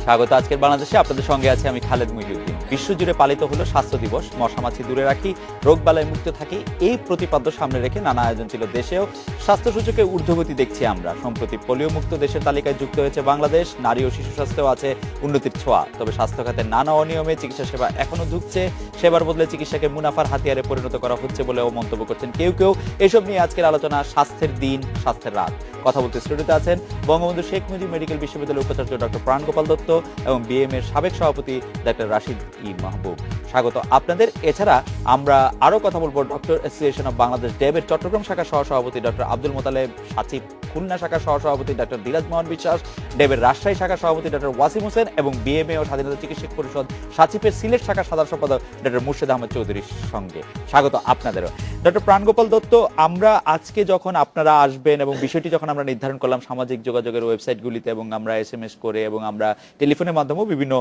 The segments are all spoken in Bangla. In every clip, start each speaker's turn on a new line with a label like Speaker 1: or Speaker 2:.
Speaker 1: স্বাগত আজকের বাংলাদেশে। আপনাদের সঙ্গে আছে আমি খালেদ মুহিউদ্দিন। বিশ্বজুড়ে পালিত হলো স্বাস্থ্য দিবস। মশামাছি দূরে রাখি, রোগবালাই মুক্ত থাকি, এই প্রতিপাদ্য সামনে রেখে নানা আয়োজন ছিল দেশেও। স্বাস্থ্য সূচকে ঊর্ধ্বগতি দেখছি আমরা। সম্প্রতি পোলিও মুক্ত দেশের তালিকায় যুক্ত হয়েছে বাংলাদেশ। নারী ও শিশু স্বাস্থ্যেও আছে উন্নতির ছোঁয়া। তবে স্বাস্থ্য খাতে নানা অনিয়মে চিকিৎসা সেবা এখনো ঢুকছে। সেবার বদলে চিকিৎসাকে মুনাফার হাতিয়ারে পরিণত করা হচ্ছে বলেও মন্তব্য করছেন কেউ কেউ। এসব নিয়ে আজকের আলোচনা স্বাস্থ্যের দিন, স্বাস্থ্যের রাত। কথা বলতে স্টুডিওতে আছেন বঙ্গবন্ধু শেখ মুজিব মেডিকেল বিশ্ববিদ্যালয়ের উপাচার্য ডক্টর প্রাণগোপাল দত্ত এবং বিএমএর সাবেক সভাপতি ডক্টর রাশিদ ই মাহবুব। স্বাগত আপনাদের। এছাড়া আমরা আরো কথা বলবো ডক্টর অ্যাসোসিয়েশন অব বাংলাদেশ ডেবের চট্টগ্রাম শাখার সহসভাপতি ডক্টর আব্দুল মোতালেব, সাচিব খুলনা শাখার সহসভাপতি ডক্টর ধীরাজ মোহন বিশ্বাস, ডেবের রাজশাহী শাখার সভাপতি ডক্টর ওয়াসিম হোসেন এবং বিএমএ ও স্বাধীনতা চিকিৎসক পরিষদ সাচিপের সিলেট শাখার সাধারণ সম্পাদক ডক্টর মুর্শিদ আহমদ চৌধুরীর সঙ্গে। স্বাগত আপনাদেরও। ডক্টর প্রাণগোপাল দত্ত, আমরা আজকে যখন আপনারা আসবেন এবং বিষয়টি যখন আমরা নির্ধারণ করলাম সামাজিক যোগাযোগের ওয়েবসাইটগুলিতে এবং আমরা SMS করে এবং আমরা টেলিফোনের মাধ্যমেও বিভিন্ন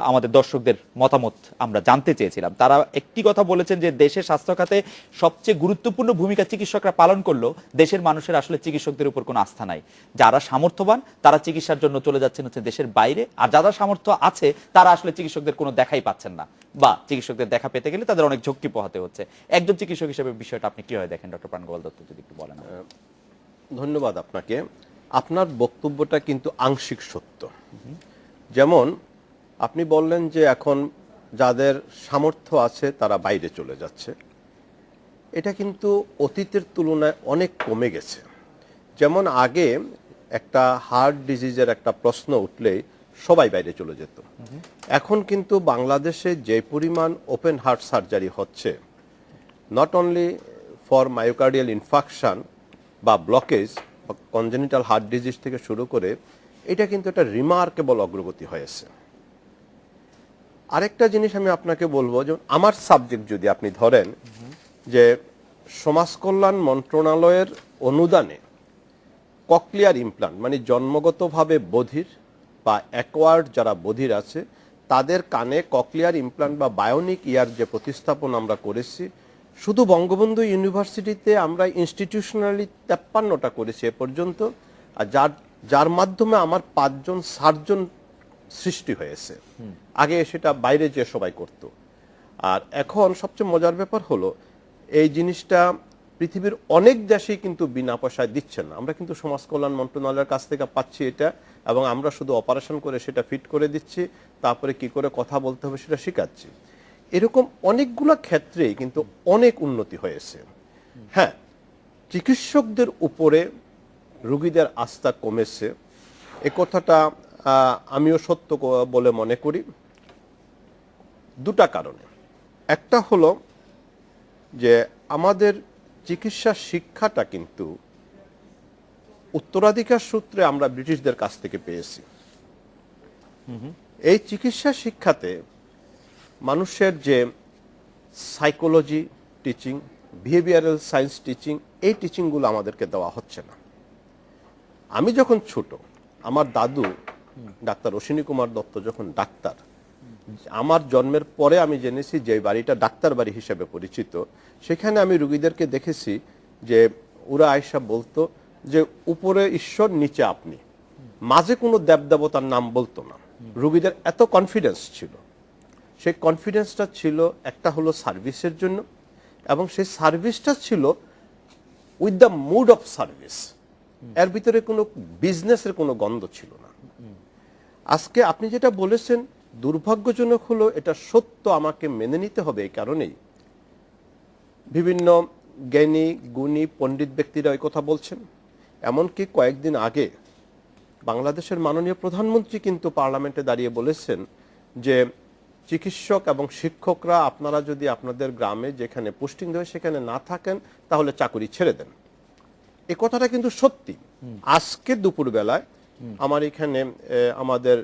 Speaker 1: আমাদের দর্শকদের মতামত আমরা জানতে চেয়েছিলাম, তারা একটি কথা বলেছেন যে দেশের স্বাস্থ্য খাতে সবচেয়ে গুরুত্বপূর্ণ ভূমিকা চিকিৎসকরা পালন করলেও দেশের মানুষের আসলে চিকিৎসকদের উপর কোনো আস্থা নাই। যারা সামর্থ্যবান তারা চিকিৎসার জন্য চলে যাচ্ছেন হচ্ছে দেশের বাইরে, আর যারা সামর্থ্য আছে তারা আসলে চিকিৎসকদের কোনো দেখাই পাচ্ছেন না, বা চিকিৎসকদের দেখা পেতে গেলে তাদের অনেক ঝক্কি পোহাতে হচ্ছে। একজন চিকিৎসক হিসেবে বিষয়টা আপনি কিভাবে দেখেন ডক্টর প্রাণগোপাল দত্ত, যদি একটু বলেন।
Speaker 2: ধন্যবাদ আপনাকে। আপনার বক্তব্যটা কিন্তু আংশিক সত্য। যেমন আপনি বললেন যে এখন যাদের সামর্থ্য আছে তারা বাইরে চলে যাচ্ছে, এটা কিন্তু অতীতের তুলনায় অনেক কমে গেছে। যেমন আগে একটা হার্ট ডিজিজের একটা প্রশ্ন উঠলেই সবাই বাইরে চলে যেত। এখন কিন্তু বাংলাদেশে যে পরিমাণ ওপেন হার্ট সার্জারি হচ্ছে, not only for myocardial infarction বা ব্লকেজ বা কনজেনিটাল হার্ট ডিজিজ থেকে শুরু করে, এটা কিন্তু একটা রিমার্কেবল অগ্রগতি হয়েছে। আরেকটা জিনিস আমি আপনাকে বলবো, যে আমার সাবজেক্ট যদি আপনি ধরেন যে সমাজ কল্যাণ মন্ত্রণালয়ের অনুদানে ককলিয়ার ইমপ্লান্ট মানে জন্মগতভাবে বধির বা অ্যাকোয়ার্ড যারা বধির আছে তাদের কানে ককলিয়ার ইমপ্লান্ট বা বায়োনিক ইয়ার যে প্রতিস্থাপন আমরা করেছি, শুধু বঙ্গবন্ধু ইউনিভার্সিটিতে আমরা ইনস্টিটিউশনালি 53টা করেছি এ পর্যন্ত, আর যার মাধ্যমে আমার 5 জন সার্জন সৃষ্টি হয়েছে। আগে সেটা বাইরে যে সবাই করত। আর এখন সবচেয়ে মজার ব্যাপার হলো এই জিনিসটা পৃথিবীর অনেক দেশেই কিন্তু বিনা পয়সায় দিচ্ছে না। আমরা কিন্তু সমাজ কল্যাণ মন্ত্রণালয়ের কাছ থেকে পাচ্ছি এটা, এবং আমরা শুধু অপারেশন করে সেটা ফিট করে দিচ্ছি, তারপরে কি করে কথা বলতে হবে সেটা শেখাচ্ছি। এরকম অনেকগুলো ক্ষেত্রেই কিন্তু অনেক উন্নতি হয়েছে। হ্যাঁ, চিকিৎসকদের উপরে রোগীদের আস্থা কমেছে, এ কথাটা আমিও সত্য বলে মনে করি। দুটা কারণে। একটা হলো যে আমাদের চিকিৎসা শিক্ষাটা কিন্তু উত্তরাধিকার সূত্রে আমরা ব্রিটিশদের কাছ থেকে পেয়েছি। এই চিকিৎসা শিক্ষাতে মানুষের যে psychology teaching, behavioural science teaching, এই টিচিংগুলো আমাদেরকে দেওয়া হচ্ছে না। আমি যখন ছোট, আমার দাদু ডাক্তার অশ্বিনী কুমার দত্ত যখন ডাক্তার, আমার জন্মের পরে আমি জেনেছি যে বাড়িটা ডাক্তার বাড়ি হিসেবে পরিচিত, সেখানে আমি রুগীদেরকে দেখেছি যে ওরা আয়েশা বলতো যে উপরে ঈশ্বর নিচে আপনি, মাঝে কোনো দেবদেবতার নাম বলতো না। রুগীদের এত কনফিডেন্স ছিল। সেই কনফিডেন্সটা ছিল একটা হলো সার্ভিসের জন্য, এবং সেই সার্ভিসটা ছিল with the mood of service. এর ভিতরে কোনো বিজনেসের কোনো গন্ধ ছিল না। আজকে আপনি যেটা বলেছেন দুর্ভাগ্যজনক হলো, এটা সত্য, আমাকে মেনে নিতে হবে। এই কারণেই বিভিন্ন জ্ঞানী গুণী পণ্ডিত ব্যক্তিরা এই কথা বলছেন। এমনকি কয়েকদিন আগে বাংলাদেশের মাননীয় প্রধানমন্ত্রী কিন্তু পার্লামেন্টে দাঁড়িয়ে বলেছেন যে চিকিৎসক এবং শিক্ষকরা আপনারা যদি আপনাদের গ্রামে যেখানে পোস্টিং দেয় সেখানে না থাকেন তাহলে চাকরি ছেড়ে দেন। এই কথাটা কিন্তু সত্যি। আজকে দুপুরবেলায় আমার এখানে আমাদের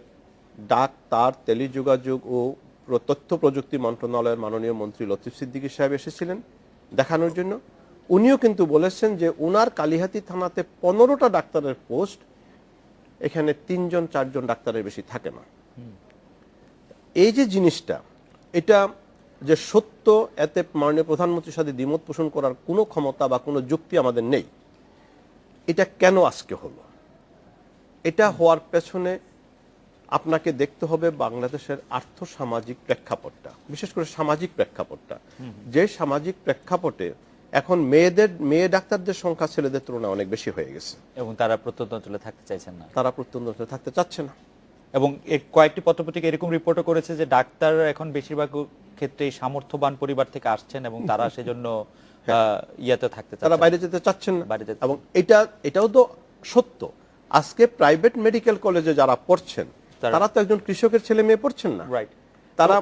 Speaker 2: ডাক, তার, টেলিযোগাযোগ ও তথ্য প্রযুক্তি মন্ত্রণালয়ের মাননীয় মন্ত্রী লতিফ সিদ্দিকী সাহেব এসেছিলেন দেখানোর জন্য। উনিও কিন্তু বলেছেন যে উনার কালিহাতী থানাতে 15টা ডাক্তারের পোস্ট, এখানে 3 জন 4 জন ডাক্তারের বেশি থাকে না। এই যে জিনিসটা, এটা যে সত্য, এতে মাননীয় প্রধানমন্ত্রীর সাথে দ্বিমত পোষণ করার কোনো ক্ষমতা বা কোনো যুক্তি আমাদের নেই। এটা কেন আজকে হলো? এটা হওয়ার পেছনে আপনাকে দেখতে হবে বাংলাদেশের আর্থসামাজিক প্রেক্ষাপটটা, বিশেষ করে সামাজিক প্রেক্ষাপটটা। যে সামাজিক প্রেক্ষাপটে এখন মেয়ে ডাক্তারদের সংখ্যা ছেলেদের তুলনায় অনেক বেশি হয়ে গেছে,
Speaker 1: এবং তারা প্রত্যন্ত অঞ্চলে থাকতে চাইছেন না।
Speaker 2: তারা প্রত্যন্ত অঞ্চলে থাকতে চাচ্ছে না।
Speaker 1: এবং কয়েকটি পত্রপত্রিকা এরকম রিপোর্টও করেছে যে ডাক্তার এখন বেশিরভাগ ক্ষেত্রেই সামর্থ্যবান পরিবার থেকে আসছেন এবং তারা সেজন্য ইয়াতে থাকতে
Speaker 2: তারা বাইরে যেতে চাচ্ছেন না।
Speaker 1: বাইরে যেতে
Speaker 2: এবং এটাও তো সত্য। আজকে প্রাইভেট মেডিকেল কলেজে যারা পড়ছেন তারা তো একজন কৃষকের ছেলে মেয়ে পড়ছেন না,
Speaker 1: রাইট।
Speaker 2: তারা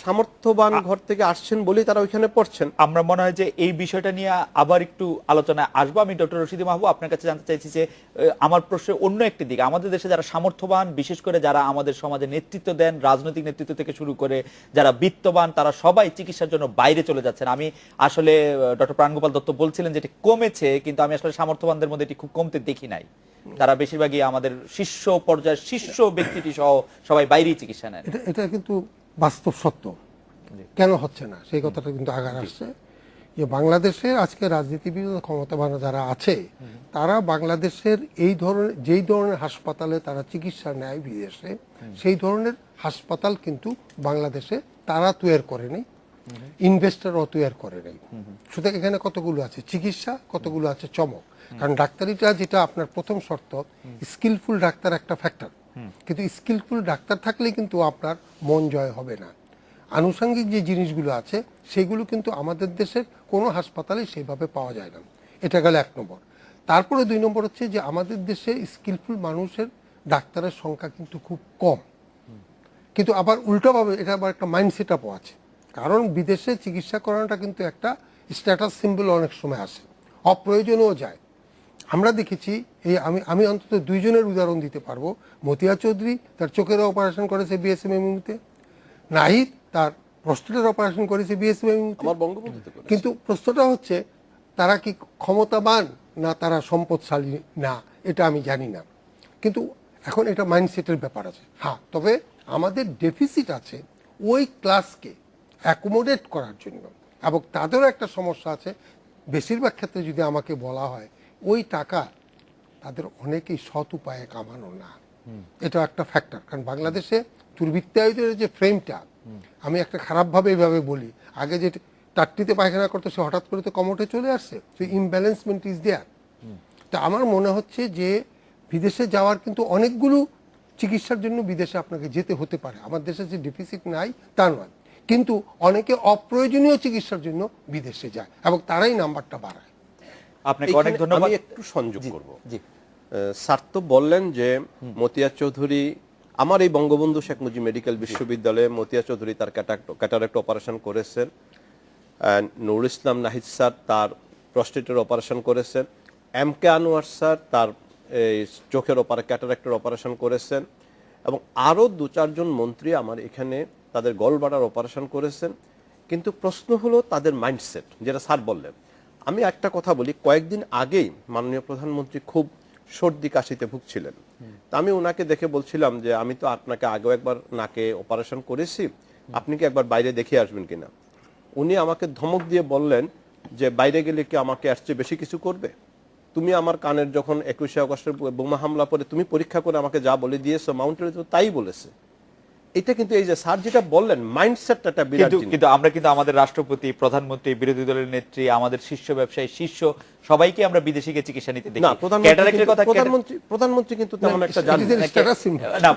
Speaker 2: সামর্থ্যবান ঘর থেকে আসছেন বলেই তারা ওইখানে পড়ছেন।
Speaker 1: আমরা মনে হয় যে এই বিষয়টা নিয়ে আবার একটু আলোচনায় আসবো। আমি ডক্টর রশিদি মাহবুব আপনার কাছে জানতে চাইছি যে আমার প্রশ্নের অন্য একটি দিক, আমাদের দেশে যারা সামর্থ্যবান, বিশেষ করে যারা আমাদের সমাজে নেতৃত্ব দেন, রাজনৈতিক নেতৃত্ব থেকে শুরু করে যারা বিত্তবান, তারা সবাই চিকিৎসার জন্য বাইরে চলে যাচ্ছেন। আমি আসলে ডক্টর প্রাণগোপাল দত্ত বলছিলেন যে এটি কমেছে, কিন্তু আমি আসলে সামর্থ্যবানদের মধ্যে এটি খুব কমতে দেখি নাই। তারা বেশিরভাগই আমাদের শীর্ষ পর্যায়ের শীর্ষ ব্যক্তিটি সহ সবাই বাইরেই চিকিৎসা নেন।
Speaker 3: এটা কিন্তু বাস্তব সত্য। কেন হচ্ছে না সেই কথাটা কিন্তু আগার আসছে যে বাংলাদেশে আজকে রাজনীতিবিদ ক্ষমতাবান যারা আছে তারা বাংলাদেশের যেই ধরনের হাসপাতালে তারা চিকিৎসা নেয় বিদেশে, সেই ধরনের হাসপাতাল কিন্তু বাংলাদেশে তারা তৈরি করে নেই, ইনভেস্টরও তৈরি করে নেই। সুতরাং এখানে কতগুলো আছে চিকিৎসা, কতগুলো আছে চমক। কারণ ডাক্তারিটা যেটা আপনার প্রথম শর্ত, স্কিলফুল ডাক্তার একটা ফ্যাক্টর, কিন্তু স্কিলফুল ডাক্তার থাকলেই কিন্তু আপনার মন জয় হবে না। আনুষঙ্গিক যে জিনিসগুলো আছে সেগুলো কিন্তু আমাদের দেশের কোনো হাসপাতালে সেইভাবে পাওয়া যায় না। এটা গেল 1 নম্বর। তারপরে 2 নম্বর হচ্ছে যে আমাদের দেশে স্কিলফুল মানুষের ডাক্তারের সংখ্যা কিন্তু খুব কম। কিন্তু আবার উল্টোভাবে এটা আবার একটা মাইন্ড সেট আপও আছে, কারণ বিদেশে চিকিৎসা করানোটা কিন্তু একটা স্ট্যাটাস সিম্বল অনেক সময় আসে, অপ্রয়োজনেও যায়। আমরা দেখেছি আমি অন্তত 2 জনের উদাহরণ দিতে পারবো। মতিয়া চৌধুরী তার চোখের অপারেশন করেছে বিএসএমএমইউতে, নাহিদ তার প্রস্টেটের অপারেশন করেছে বিএসএমএমইউতে।
Speaker 2: আমার বঙ্গবন্ধুতে করেছে।
Speaker 3: কিন্তু প্রশ্নটা হচ্ছে তারা কি ক্ষমতাবান না তারা সম্পদশালী না, এটা আমি জানি না। কিন্তু এখন এটা মাইন্ডসেটের ব্যাপার আছে। হ্যাঁ, তবে আমাদের ডেফিসিট আছে ওই ক্লাসকে অ্যাকোমোডেট করার জন্য, এবং তাদেরও একটা সমস্যা আছে। বেশিরভাগ ক্ষেত্রে যদি আমাকে বলা হয় ওই টাকা তাদের অনেকেই সৎ উপায়ে কামানো না, এটা একটা ফ্যাক্টর। কারণ বাংলাদেশে দুর্বৃত্তায়নের যে ফ্রেমটা, আমি একটা খারাপভাবে এইভাবে বলি, আগে যে টাট্টিতে পায়খানা করতো সে হঠাৎ করে তো কমোটে চলে আসছে, তো ইমব্যালেন্সমেন্ট ইজ দেয়ার। তা আমার মনে হচ্ছে যে বিদেশে যাওয়ার কিন্তু অনেকগুলো চিকিৎসার জন্য বিদেশে আপনাকে যেতে হতে পারে, আমার দেশে যে ডেফিসিট নাই তা নয়, কিন্তু অনেকে অপ্রয়োজনীয় চিকিৎসার জন্য বিদেশে যায় এবং তারাই নাম্বারটা বাড়ায়।
Speaker 1: আপনাকে অনেক ধন্যবাদ।
Speaker 2: আমি একটু সংযোগ করব।
Speaker 1: জি,
Speaker 2: স্যার তো বললেন যে মতিয়া চৌধুরী, আমার এই বঙ্গবন্ধু শেখ মুজিব মেডিকেল বিশ্ববিদ্যালয়ে মতিয়া চৌধুরী তার ক্যাটারাক্ট অপারেশন করেছেন, নুরুল ইসলাম নাহিদ স্যার তার প্রস্টেটের অপারেশন করেছেন, এম.কে. আনোয়ার স্যার তার এই চোখের ক্যাটারাক্টের অপারেশন করেছেন, এবং আরও 2-4 জন মন্ত্রী আমার এখানে তাদের গলব্লাডার অপারেশন করেছেন। কিন্তু প্রশ্ন হলো তাদের মাইন্ডসেট, যেটা স্যার বললেন। আমি একটা কথা বলি, কয়েকদিন আগেই মাননীয় প্রধানমন্ত্রী খুব সর্দি কাশিতে ভুগছিলেন। তা আমি ওনাকে দেখে বলছিলাম যে আমি তো আপনাকে আগেও একবার নাকে অপারেশন করেছি, আপনি কি একবার বাইরে দেখে আসবেন কিনা। উনি আমাকে ধমক দিয়ে বললেন যে বাইরে গেলে কি আমাকে এর চেয়ে বেশি কিছু করবে? তুমি আমার কানের যখন 21শে আগস্টের বোমা হামলা পরে তুমি পরীক্ষা করে আমাকে যা বলে দিয়েছো মাউন্টেনে, তো তাই বলেছে। এটা কিন্তু এই যে স্যার যেটা বললেন, মাইন্ডসেটটা একটা বিরাট জিনিস।
Speaker 1: কিন্তু আমরা কিন্তু আমাদের রাষ্ট্রপতি, প্রধানমন্ত্রী, বিরোধী দলের নেত্রী, আমাদের শীর্ষ ব্যবসায়ী, সবাইকে আমরা বিদেশে গিয়ে চিকিৎসা নিতে দেখি।
Speaker 2: না, প্রধানমন্ত্রী কিন্তু তেমন একটা জানেন না।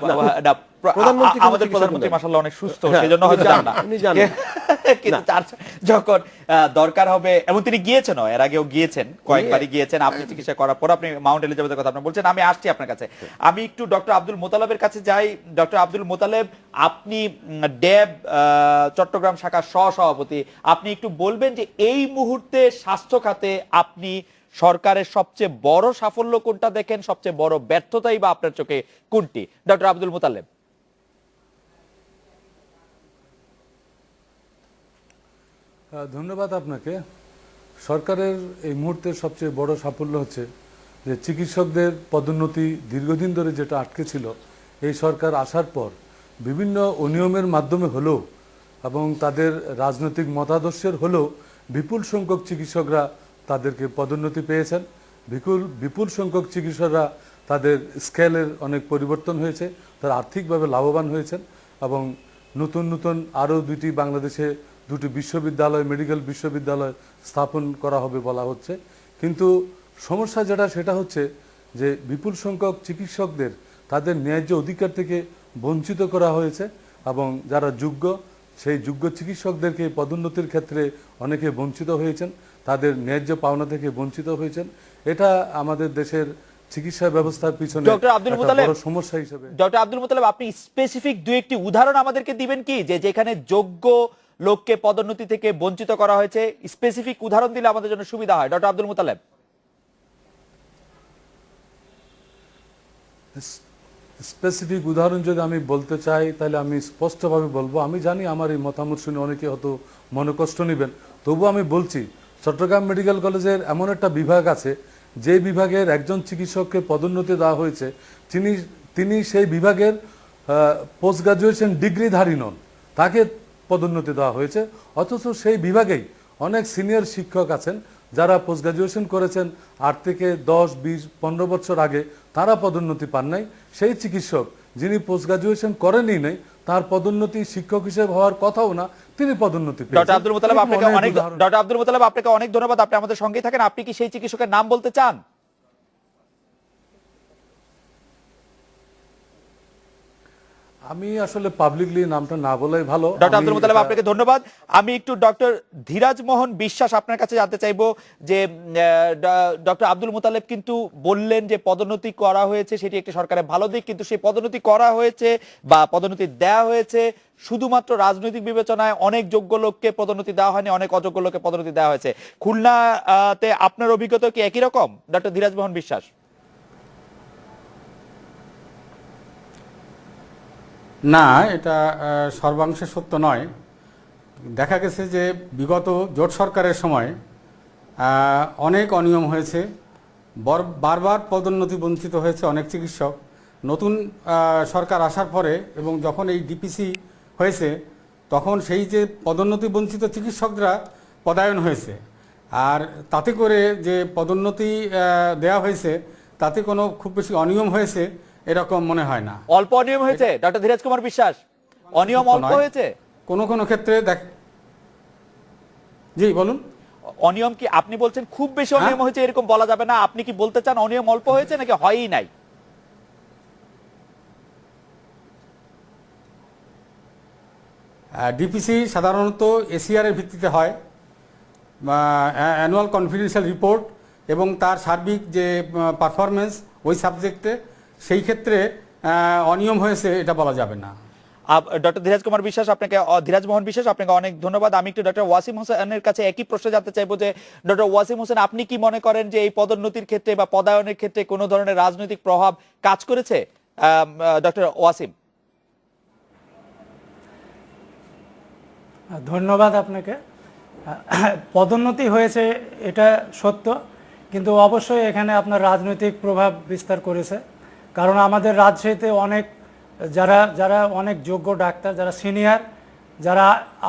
Speaker 1: আমাদের প্রধানমন্ত্রী মাশাআল্লাহ অনেক সুস্থ, সেজন্য হয়তো জানেন না।
Speaker 2: উনি জানেন।
Speaker 1: কিন্তু যখন দরকার হবে, এবং তিনি গিয়েছেন, এর আগেও গিয়েছেন, কয়েকবারই গিয়েছেন। আপনি চিকিৎসা করার পর আপনি মাউন্ট এলিজাবেথের কথা আপনি বলছেন, আমি আসছি আপনার কাছে। আমি একটু ডক্টর আব্দুল মোতালেবের কাছে যাই। ডক্টর আব্দুল মোতালেব, আপনি ড্যাব চট্টগ্রাম শাখার সহসভাপতি, আপনি একটু বলবেন যে এই মুহূর্তে স্বাস্থ্য খাতে আপনি সরকারের সবচেয়ে বড় সাফল্য কোনটা দেখেন, সবচেয়ে বড় ব্যর্থতাই বা আপনার চোখে কোনটি? ডক্টর আব্দুল মোতালেব।
Speaker 4: ধন্যবাদ আপনাকে। সরকারের এই মুহূর্তের সবচেয়ে বড় সাফল্য হচ্ছে যে চিকিৎসকদের পদোন্নতি দীর্ঘদিন ধরে যেটা আটকে ছিল, এই সরকার আসার পর বিভিন্ন অনিয়মের মাধ্যমে হলেও এবং তাদের রাজনৈতিক মতাদর্শের হলেও বিপুল সংখ্যক চিকিৎসকরা তাদেরকে পদোন্নতি পেয়েছেন। বিপুল সংখ্যক চিকিৎসকরা তাদের স্কেলের অনেক পরিবর্তন হয়েছে, তারা আর্থিকভাবে লাভবান হয়েছেন এবং নতুন নতুন আরও বাংলাদেশে দুটি বিশ্ববিদ্যালয়, মেডিকেল বিশ্ববিদ্যালয় স্থাপন করা হবে বলা হচ্ছে। কিন্তু সমস্যা সেটা হচ্ছে যে বিপুল সংখ্যক চিকিৎসকদের তাদের ন্যায্য অধিকার থেকে বঞ্চিত করা হয়েছে এবং যারা যোগ্য, সেই যোগ্য চিকিৎসকদেরকে পদোন্নতির ক্ষেত্রে অনেকে বঞ্চিত হয়েছেন, তাদের ন্যায্য পাওনা থেকে বঞ্চিত হয়েছেন। এটা আমাদের দেশের চিকিৎসা ব্যবস্থার পিছনে
Speaker 1: ডক্টর আব্দুল
Speaker 4: একটা
Speaker 1: মুতালেব,
Speaker 4: বড় সমস্যা হিসেবে।
Speaker 1: ডক্টর আব্দুল মুতালেব, আপনি স্পেসিফিক দুই একটি উদাহরণ আমাদেরকে দিবেন কি, যে যেখানে যোগ্য লোককে পদোন্নতি থেকে বঞ্চিত করা হয়েছে? স্পেসিফিক উদাহরণ দিলে আমাদের জন্য সুবিধা হয়। ডক্টর আব্দুল মুতালেব।
Speaker 4: স্পেসিফিক উদাহরণ যদি আমি বলতে চাই তাহলে আমি স্পষ্টভাবে বলবো, আমি জানি আমার এই মতামত শুনে অনেকে হয়তো মনে কষ্ট নেবেন, তবু আমি বলছি চট্টগ্রাম মেডিকেল কলেজের এমন একটা বিভাগ আছে যে বিভাগের একজন চিকিৎসককে পদোন্নতি দেওয়া হয়েছে, তিনি সেই বিভাগের পোস্ট গ্রাজুয়েশন ডিগ্রিধারী নন, তাকে পদোন্নতি দেওয়া হয়েছে। অথচ সেই বিভাগেই অনেক সিনিয়র শিক্ষক আছেন যারা পোস্ট গ্রাজুয়েশন করেছেন 8 থেকে 10, 20, 15 বছর আগে, তারা পদোন্নতি পান নাই। সেই চিকিৎসক যিনি পোস্ট গ্রাজুয়েশন করেনই নাই, তার পদোন্নতি শিক্ষক হিসেবে হওয়ার কথাও না, তিনি পদোন্নতি পেয়েছেন।
Speaker 1: ডক্টর আব্দুল মুতালেব, আপনাকে অনেক ধন্যবাদ। আপনি আমাদের সঙ্গেই থাকেন। আপনি কি সেই চিকিৎসকের নাম বলতে চান?
Speaker 4: আমি আসলে পাবলিকলি নামটা না বলাই ভালো।
Speaker 1: ডক্টর আব্দুল মুতালেব, আপনাকে ধন্যবাদ। আমি একটু ডক্টর ধীরাজ মোহন বিশ্বাস আপনার কাছে জানতে চাইবো যে ডক্টর আব্দুল মুতালেব কিন্তু বললেন যে পদোন্নতি করা হয়েছে সেটি একটি সরকারের ভালো দিক, কিন্তু সেই পদোন্নতি করা হয়েছে বা পদোন্নতি দেওয়া হয়েছে শুধুমাত্র রাজনৈতিক বিবেচনায়। অনেক যোগ্য লোককে পদোন্নতি দেওয়া হয়নি, অনেক অযোগ্য লোককে পদোন্নতি দেওয়া হয়েছে। খুলনাতে আপনার অভিজ্ঞতা কি একই রকম, ডক্টর ধীরাজ মোহন বিশ্বাস?
Speaker 5: না, এটা সর্বাংশে সত্য নয়। দেখা গেছে যে বিগত জোট সরকারের সময় অনেক অনিয়ম হয়েছে, বারবার পদোন্নতি বঞ্চিত হয়েছে অনেক চিকিৎসক। নতুন সরকার আসার পরে এবং যখন এই ডিপিসি হয়েছে, তখন সেই যে পদোন্নতি বঞ্চিত চিকিৎসকরা পদায়ন হয়েছে। আর তাতে করে যে পদোন্নতি দেওয়া হয়েছে, তাতে কোনো খুব বেশি অনিয়ম হয়েছে এরকম মনে হয় না।
Speaker 1: অল্প অনিয়ম হয়েছে ডক্টর ধীরাজ কুমার বিশ্বাস? অনিয়ম অল্প হয়েছে
Speaker 5: কোনো কোনো ক্ষেত্রে। জি বলুন।
Speaker 1: অনিয়ম কি আপনি বলছেন খুব বেশি অনিয়ম হয়েছে এরকম বলা যাবে না? আপনি কি বলতে চান অনিয়ম অল্প হয়েছে নাকি হয়ই নাই?
Speaker 5: ডিপিসি সাধারণত এসিআর এর ভিত্তিতে হয়, অ্যানুয়াল কনফিডেন্সিয়াল রিপোর্ট, এবং তার সার্বিক যে পারফরমেন্স ওই সাবজেক্টে, সেই ক্ষেত্রে অনিয়ম হয়েছে এটা বলা যাবে না।
Speaker 1: ডক্টর ধীরাজ কুমার বিশ্বাস, আপনাকে ধীরাজ মোহন বিশ্বাস, আপনাকে অনেক ধন্যবাদ। আমি একটু ডক্টর ওয়াসিম হোসেনের কাছে একই প্রশ্ন জানতে চাইবো যে ডক্টর ওয়াসিম হোসেন, আপনি কি মনে করেন যে এই পদোন্নতির ক্ষেত্রে বা পদায়নের ক্ষেত্রে কোনো ধরনের রাজনৈতিক প্রভাব কাজ করেছে? ডক্টর ওয়াসিম।
Speaker 6: ধন্যবাদ আপনাকে। পদোন্নতি হয়েছে এটা সত্য, কিন্তু অবশ্যই এখানে আপনার রাজনৈতিক প্রভাব বিস্তার করেছে। কারণ আমাদের রাজশাহীতে অনেক যারা অনেক যোগ্য ডাক্তার, যারা সিনিয়র, যারা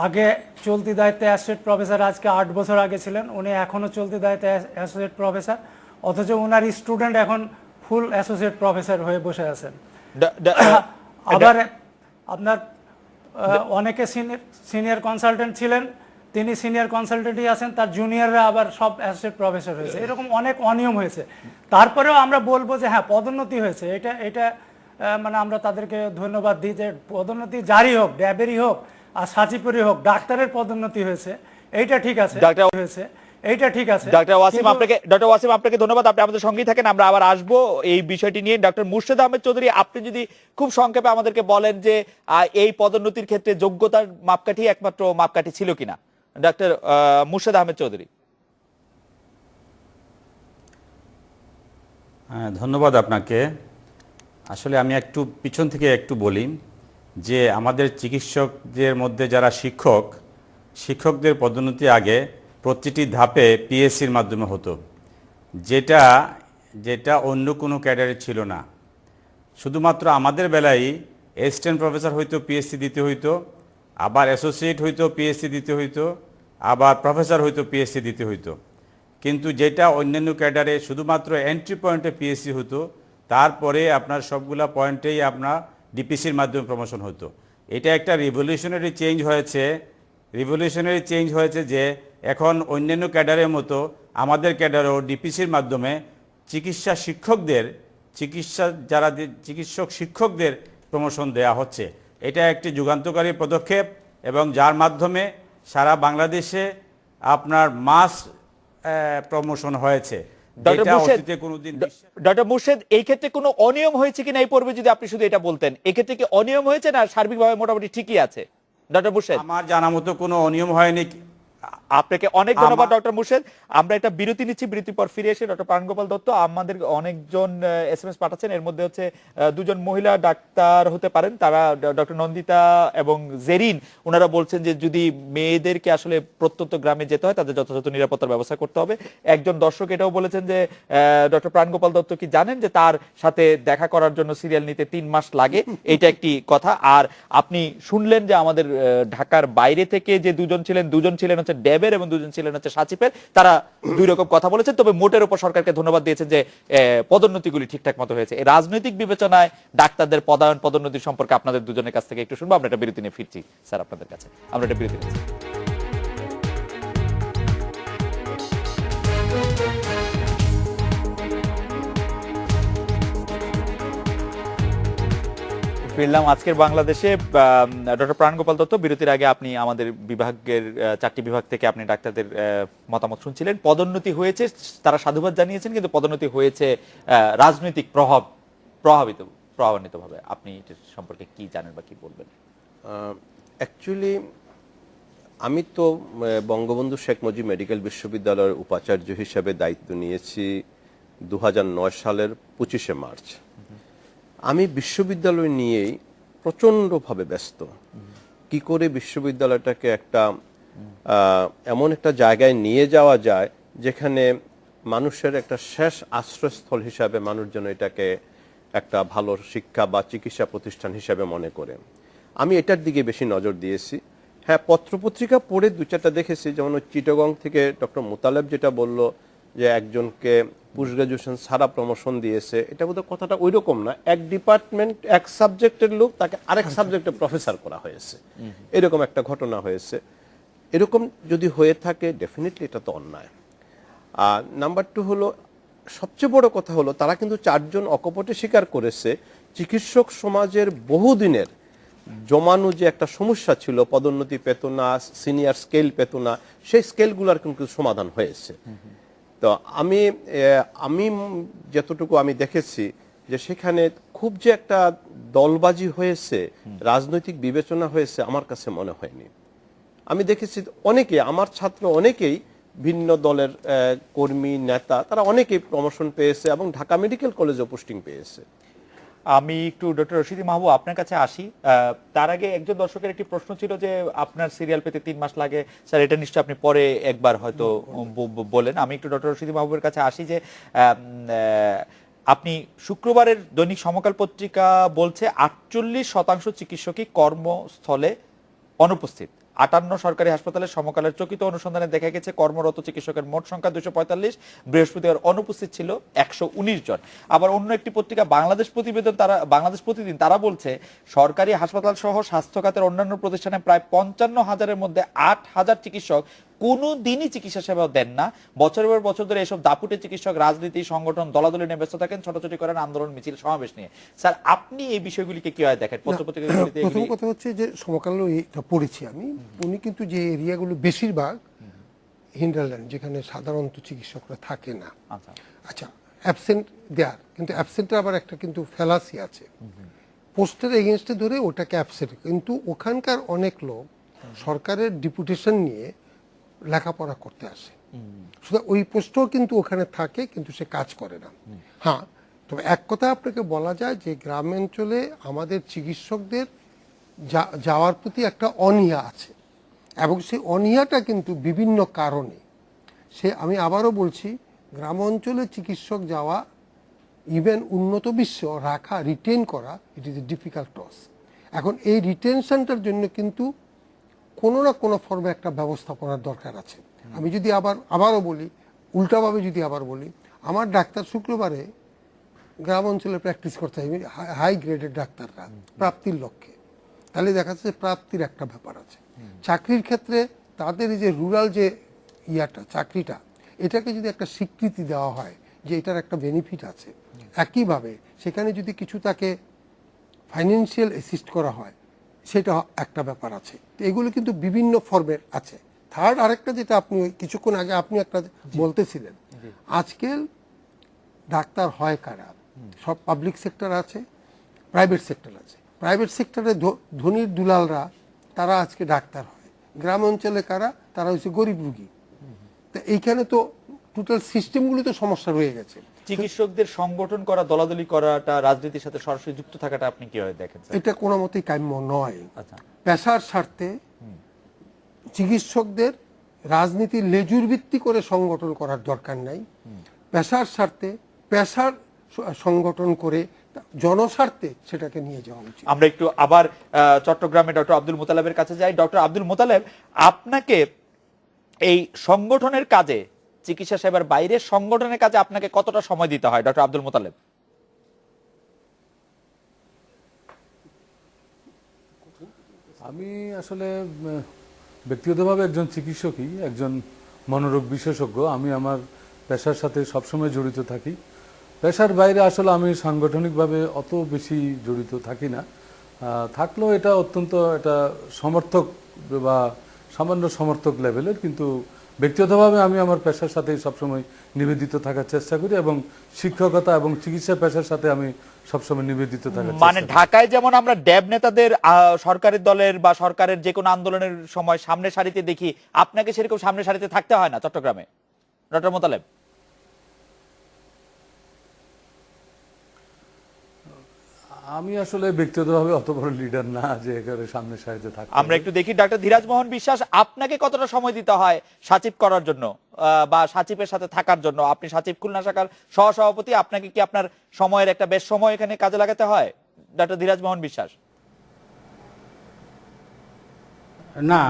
Speaker 6: আগে চলতি দায়িত্বে অ্যাসোসিয়েট প্রফেসর, আজকে 8 বছর আগে ছিলেন, উনি এখনও চলতি দায়িত্বে অ্যাসোসিয়েট প্রফেসর, অথচ ওনার স্টুডেন্ট এখন ফুল অ্যাসোসিয়েট প্রফেসর হয়ে বসে আছেন। আবার আপনার অনেকে সিনিয়র কনসালটেন্ট ছিলেন, তিনি সিনিয়র কনসালটেন্টই আছেন, তার জুনিয়ররা আবার সব অ্যাসোসিয়েট প্রফেসর হয়েছে। এরকম অনেক অনিয়ম হয়েছে। তারপরেও আমরা বলবো যে হ্যাঁ, পদোন্নতি হয়েছে, এটা মানে আমরা তাদেরকে ধন্যবাদ দিই যে পদোন্নতি জারি হোক, ড্যাবেরই হোক আর সাচিপুরি হোক, ডাক্তারের পদোন্নতি হয়েছে, এইটা ঠিক আছে, এইটা ঠিক আছে।
Speaker 1: ডক্টর ওয়াসিম, আপনাকে ধন্যবাদ। আপনি আমাদের সঙ্গেই থাকেন, আমরা আবার আসবো এই বিষয়টি নিয়ে। ডক্টর মুর্শেদ আহমেদ চৌধুরী, আপনি যদি খুব সংক্ষেপে আমাদেরকে বলেন যে এই পদোন্নতির ক্ষেত্রে যোগ্যতার মাপকাঠি একমাত্র মাপকাঠি ছিল কিনা? ডক্টর মুর্শেদ আহমেদ চৌধুরী।
Speaker 7: ধন্যবাদ আপনাকে। আসলে আমি একটু পিছন থেকে একটু বলি যে আমাদের চিকিৎসকদের মধ্যে যারা শিক্ষকদের পদোন্নতি আগে প্রতিটি ধাপে পিএসসির মাধ্যমে হতো, যেটা অন্য কোনো ক্যাডারে ছিল না। শুধুমাত্র আমাদের বেলায় অ্যাসিস্ট্যান্ট প্রফেসর হয়তো পিএসসি দিতে হইতো, আবার অ্যাসোসিয়েট হইতো পিএসসি দিতে হইতো, আবার প্রফেসর হইতো পিএসসি দিতে হইতো। কিন্তু যেটা অন্যান্য ক্যাডারে শুধুমাত্র এন্ট্রি পয়েন্টে পিএসসি হতো, তারপরে আপনার সবগুলা পয়েন্টেই আপনার ডিপিসির মাধ্যমে প্রমোশন হতো। এটা একটা রিভলিউশনারি চেঞ্জ হয়েছে যে এখন অন্যান্য ক্যাডারের মতো আমাদের ক্যাডারও ডিপিসির মাধ্যমে চিকিৎসক শিক্ষকদের প্রমোশন দেয়া হচ্ছে। এটা একটি যুগান্তকারী পদক্ষেপ এবং যার মাধ্যমে সারা বাংলাদেশে আপনার মাস প্রমোশন হয়েছে।
Speaker 1: ডক্টর মুর্শেদ, এই ক্ষেত্রে কোনো অনিয়ম হয়েছে কিনা এই পর্বে যদি আপনি শুধু এটা বলতেন, এক্ষেত্রে কি অনিয়ম হয়েছে না সার্বিকভাবে মোটামুটি ঠিকই আছে? ডক্টর মুর্শেদ,
Speaker 7: আমার জানা মতো কোনো অনিয়ম হয়নি।
Speaker 1: আপনাকে অনেক ধন্যবাদ ডক্টর মুর্শেদ। আমরা একটা বিরতি নিচ্ছি, বিরতির পর ফিরে এসে ডক্টর প্রাণগোপাল দত্ত, আমাদের অনেকজন SMS পাঠাচ্ছেন, এর মধ্যে হচ্ছে দুজন মহিলা ডাক্তার হতে পারেন, তারা ডক্টর নন্দিতা এবং জেরিন, ওনারা বলছেন যে যদি মেয়েদেরকে আসলে প্রত্যন্ত গ্রামে যেতে হয় তাদের যথাযথ নিরাপত্তার ব্যবস্থা করতে হবে। একজন দর্শক এটাও বলেছেন যে ডক্টর প্রাণগোপাল দত্ত কি জানেন যে তার সাথে দেখা করার জন্য সিরিয়াল নিতে 3 মাস লাগে, এটা একটি কথা। আর আপনি শুনলেন যে আমাদের ঢাকার বাইরে থেকে যে দুজন ছিলেন হচ্ছে ড্যাবের এবং দুজন ছিলেন হচ্ছে সাচিপের, তারা দুই রকম কথা বলেছেন, তবে মোটের উপর সরকারকে ধন্যবাদ দিয়েছেন যে পদোন্নতিগুলি ঠিকঠাক মতো হয়েছে। এই রাজনৈতিক বিবেচনায় ডাক্তারদের পদোন্নতি সম্পর্কে আপনাদের দুজনের কাছ থেকে একটু শুনবো। আমরা একটা বিরতি নিয়ে ফিরছি স্যার আপনাদের কাছে, আমরা একটা বিরতি নিচ্ছি। ফিরলাম আজকের বাংলাদেশে। ডক্টর প্রাণগোপাল দত্ত, বিরতির আগে আপনি আমাদের বিভাগের 4টি বিভাগ থেকে আপনি ডাক্তারদের মতামত শুনছিলেন। পদোন্নতি হয়েছে, তারা সাধুবাদ জানিয়েছেন, কিন্তু পদোন্নতি হয়েছে রাজনৈতিক প্রভাবান্বিতভাবে। আপনি এটা সম্পর্কে কি জানেন বা কি বলবেন?
Speaker 2: অ্যাকচুয়ালি আমি তো বঙ্গবন্ধু শেখ মুজিব মেডিকেল বিশ্ববিদ্যালয়ের উপাচার্য হিসেবে দায়িত্ব নিয়েছি 2009 সালের 25শে মার্চ। আমি বিশ্ববিদ্যালয় নিয়েই প্রচণ্ডভাবে ব্যস্ত। কি করে বিশ্ববিদ্যালয়টাকে একটা এমন একটা জায়গায় নিয়ে যাওয়া যায় যেখানে মানুষের একটা শেষ আশ্রয়স্থল হিসাবে মানুষজন এটাকে একটা ভালো শিক্ষা বা চিকিৎসা প্রতিষ্ঠান হিসাবে মনে করে। আমি এটার দিকে বেশি নজর দিয়েছি। হ্যাঁ, পত্রপত্রিকা পড়ে 2-4টা দেখেছি, যেমন ওই চিটাগং থেকে ডক্টর মোতালেব যেটা বলল যে একজনকে পোস্ট গ্রাজুয়েশন ছাড়া প্রমোশন দিয়েছে, এটা বোধহয় কথাটা ওই রকম না। এক ডিপার্টমেন্ট এক সাবজেক্টের লোক তাকে আরেক সাবজেক্টে প্রফেসর করা হয়েছে, এরকম একটা ঘটনা হয়েছে। এরকম যদি হয়ে থাকে ডেফিনেটলি এটা তো অন্যায়। আর নাম্বার 2 হলো, সবচেয়ে বড় কথা হলো তারা কিন্তু 4 জন অকপটে স্বীকার করেছে চিকিৎসক সমাজের বহুদিনের জমানো যে একটা সমস্যা ছিল, পদোন্নতি পেত না, সিনিয়র স্কেল পেত না, সেই স্কেলগুলোর কিন্তু সমাধান হয়েছে। তো আমি যতটুকু আমি দেখেছি যে সেখানে খুব যে একটা দলবাজি হয়েছে, রাজনৈতিক বিবেচনা হয়েছে, আমার কাছে মনে হয়নি। আমি দেখেছি অনেকে, আমার ছাত্র অনেকেই ভিন্ন দলের কর্মী নেতা, তারা অনেকেই প্রমোশন পেয়েছে এবং ঢাকা মেডিকেল কলেজে পোস্টিং পেয়েছে।
Speaker 1: আমি একটু ডক্টর রশিদি মাহবুব আপনার কাছে আসি। তার আগে একজন দর্শকের একটি প্রশ্ন ছিল যে আপনার সিরিয়াল পেতে 3 মাস লাগে, স্যার এটা নিশ্চয়ই আপনি পরে একবার হয়তো বলেন। আমি একটু ডক্টর রশিদি মাহবুবের কাছে আসি যে আপনি শুক্রবারের দৈনিক সমকাল পত্রিকা বলছে 48% চিকিৎসকই কর্মস্থলে অনুপস্থিত। 58 সরকারি হাসপাতালের সমকালের চকিত অনুসন্ধানে দেখা গেছে কর্মরত চিকিৎসকের মোট সংখ্যা 245, বৃহস্পতিবার অনুপস্থিত ছিল 119 জন। আবার অন্য একটি পত্রিকা বাংলাদেশ প্রতিদিন তারা বলছে সরকারি হাসপাতাল সহ স্বাস্থ্য খাতের অন্যান্য প্রতিষ্ঠানে প্রায় 55,000-এর মধ্যে 8,000 চিকিৎসক কোনো দিনই চিকিৎসা সেবা দেন না। বছরের পর বছর ধরে এসব দাপুটে চিকিৎসক রাজনীতি, সংগঠন, দলাদলি নিয়ে ব্যস্ত থাকেন, ছোটাছুটি করেন, আন্দোলন, মিছিল, সমাবেশ নিয়ে। স্যার, আপনি এই বিষয়গুলিকে কিভাবে দেখেন?
Speaker 3: প্রথম কথা হচ্ছে যে সমকালও এটা পড়েছি আমি, উনি কিন্তু যে এরিয়াগুলো বেশিরভাগ হিন্ডারল্যান্ড, যেখানে সাধারণত চিকিৎসকরা থাকে না, আচ্ছা অ্যাবসেন্ট দেয়ার, কিন্তু অ্যাবসেন্টের আবার একটা কিন্তু ফেলাসি আছে, পোস্টের এগেনস্টে ধরে ওটাকে অ্যাবসেন্ট, কিন্তু ওখানকার অনেক লোক সরকারের ডেপুটেশন নিয়ে লেখাপড়া করতে আসে, সুতরাং ওই পোস্টও কিন্তু ওখানে থাকে, কিন্তু সে কাজ করে না। হ্যাঁ, তবে এক কথা আপনাকে বলা যায় যে গ্রামাঞ্চলে আমাদের চিকিৎসকদের যাওয়ার প্রতি একটা অনীহা আছে, এবং সেই অনীহাটা কিন্তু বিভিন্ন কারণে। আমি আবারও বলছি, গ্রাম অঞ্চলে চিকিৎসক যাওয়া, ইভেন উন্নত বিশ্ব রাখা, রিটেন করা, it is a difficult task. এখন এই রিটেনশনটার জন্য কিন্তু কোনো না কোনো ফর্মে একটা ব্যবস্থাপনার দরকার আছে। আমি যদি আবারও বলি, উল্টাভাবে যদি আবার বলি, আমার ডাক্তার শুক্রবারে গ্রাম অঞ্চলে প্র্যাকটিস করতে হয় হাই গ্রেডের ডাক্তাররা প্রাপ্তির লক্ষ্যে, তাহলে দেখা যাচ্ছে প্রাপ্তির একটা ব্যাপার আছে। চাকরির ক্ষেত্রে তাদের এই যে রুরাল যে চাকরিটা, এটাকে যদি একটা স্বীকৃতি দেওয়া হয় যে এটার একটা বেনিফিট আছে, একইভাবে সেখানে যদি কিছু তাকে ফাইন্যান্সিয়াল অ্যাসিস্ট করা হয়, সেটা একটা ব্যাপার আছে। তো এগুলো কিন্তু বিভিন্ন ফর্মের আছে। থার্ড আরেকটা যেটা আপনি কিছুক্ষণ আগে আপনি একটা বলতেছিলেন, আজকাল ডাক্তার হয় কারা? সব পাবলিক সেক্টর আছে, প্রাইভেট সেক্টর আছে। প্রাইভেট সেক্টরে ধনীর দুলালরা তারা আজকে ডাক্তার হয়, গ্রাম অঞ্চলে কারা? তারা হচ্ছে গরিব রুগী। তো এইখানে তো টোটাল সিস্টেমগুলো তো সমস্যা রয়ে গেছে।
Speaker 1: চিকিৎসকদের সংগঠন করা, দলাদলি করাটা রাজনীতির সাথে সরাসরি যুক্ত থাকাটা আপনি কিভাবে দেখেন?
Speaker 3: এটা কোনো মতেই কাম্য নয়।
Speaker 1: আচ্ছা,
Speaker 3: পেশার স্বার্থে চিকিৎসকদের রাজনীতির লেজুর ভিত্তি করে সংগঠন করার দরকার নাই। পেশার স্বার্থে পেশার সংগঠন করে জনস্বার্থে সেটাকে নিয়ে যাওয়া উচিত।
Speaker 1: আমরা একটু আবার চট্টগ্রামে ডক্টর আব্দুল মোতালেবের কাছে যাই। ডক্টর আব্দুল মোতালেব, আপনাকে এই সংগঠনের কাজে, চিকিৎসা সেবার বাইরে সংগঠনের কাজে আপনাকে কতটা সময় দিতে হয় ডক্টর আব্দুল মোতালেব?
Speaker 4: আমি আসলে ব্যক্তিগতভাবে একজন চিকিৎসকই, একজন মনোরোগ বিশেষজ্ঞ। আমি আমার পেশার সাথে সবসময় জড়িত থাকি। পেশার বাইরে আসলে আমি সাংগঠনিকভাবে অত বেশি জড়িত থাকি না। থাকলেও এটা অত্যন্ত এটা সমর্থক বা সামান্য সমর্থক লেভেলের, কিন্তু ব্যক্তিগতভাবে আমি আমার পেশার সাথে সবসময় নিবেদিত থাকার চেষ্টা করি এবং শিক্ষকতা এবং চিকিৎসা পেশার সাথে আমি সবসময় নিবেদিত থাকার
Speaker 1: মানে
Speaker 4: চেষ্টা করি।
Speaker 1: ঢাকায় যেমন আমরা ড্যাব নেতাদের সরকারের দলের বা সরকারের যে কোনো আন্দোলনের সময় সামনে সারিতে দেখি, আপনাকে সেরকম সামনে সারিতে থাকতে হয় না চট্টগ্রামে ডক্টর মোতালেব?
Speaker 4: আমি আসলে ব্যক্তিগতভাবে অত বড় লিডার না যে একেবারে সামনে সারিতে থাকতে
Speaker 1: আমরা একটু দেখি ডক্টর ধীরাজ মোহন বিশ্বাস, আপনাকে কতটা সময় দিতে হয় সাচিব করার জন্য বা সাচিবের সাথে থাকার জন্য? আপনি সাচিব খুলনা শাখার সহসভাপতি, আপনাকে কি আপনার সময়ের একটা বেশ সময় এখানে কাজে লাগাতে হয় ডক্টর ধীরাজ মোহন বিশ্বাস?
Speaker 5: না,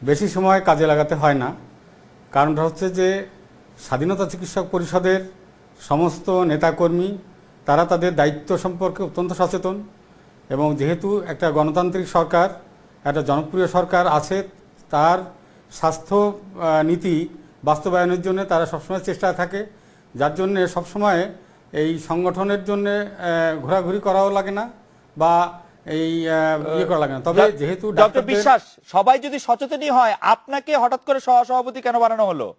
Speaker 5: বেশি সময় কাজে লাগাতে হয় না। কারণটা হচ্ছে যে স্বাধীনতা চিকিৎসক পরিষদের সমস্ত নেতাকর্মী তারা তাদের দায়িত্ব সম্পর্কে অত্যন্ত সচেতন, এবং যেহেতু একটা গণতান্ত্রিক সরকার, একটা জনপ্রিয় সরকার আছে, তার স্বাস্থ্য নীতি বাস্তবায়নের জন্য তারা সবসময় চেষ্টায় থাকে, যার জন্যে সবসময় এই সংগঠনের জন্য ঘোরাঘুরি করাও লাগে না বা এই ইয়ে করা লাগে না। তবে যেহেতু
Speaker 1: ডক্টর বিশ্বাস, সবাই যদি সচেতনই হয়, আপনাকে হঠাৎ করে সহসভাপতি কেন বানানো হলো?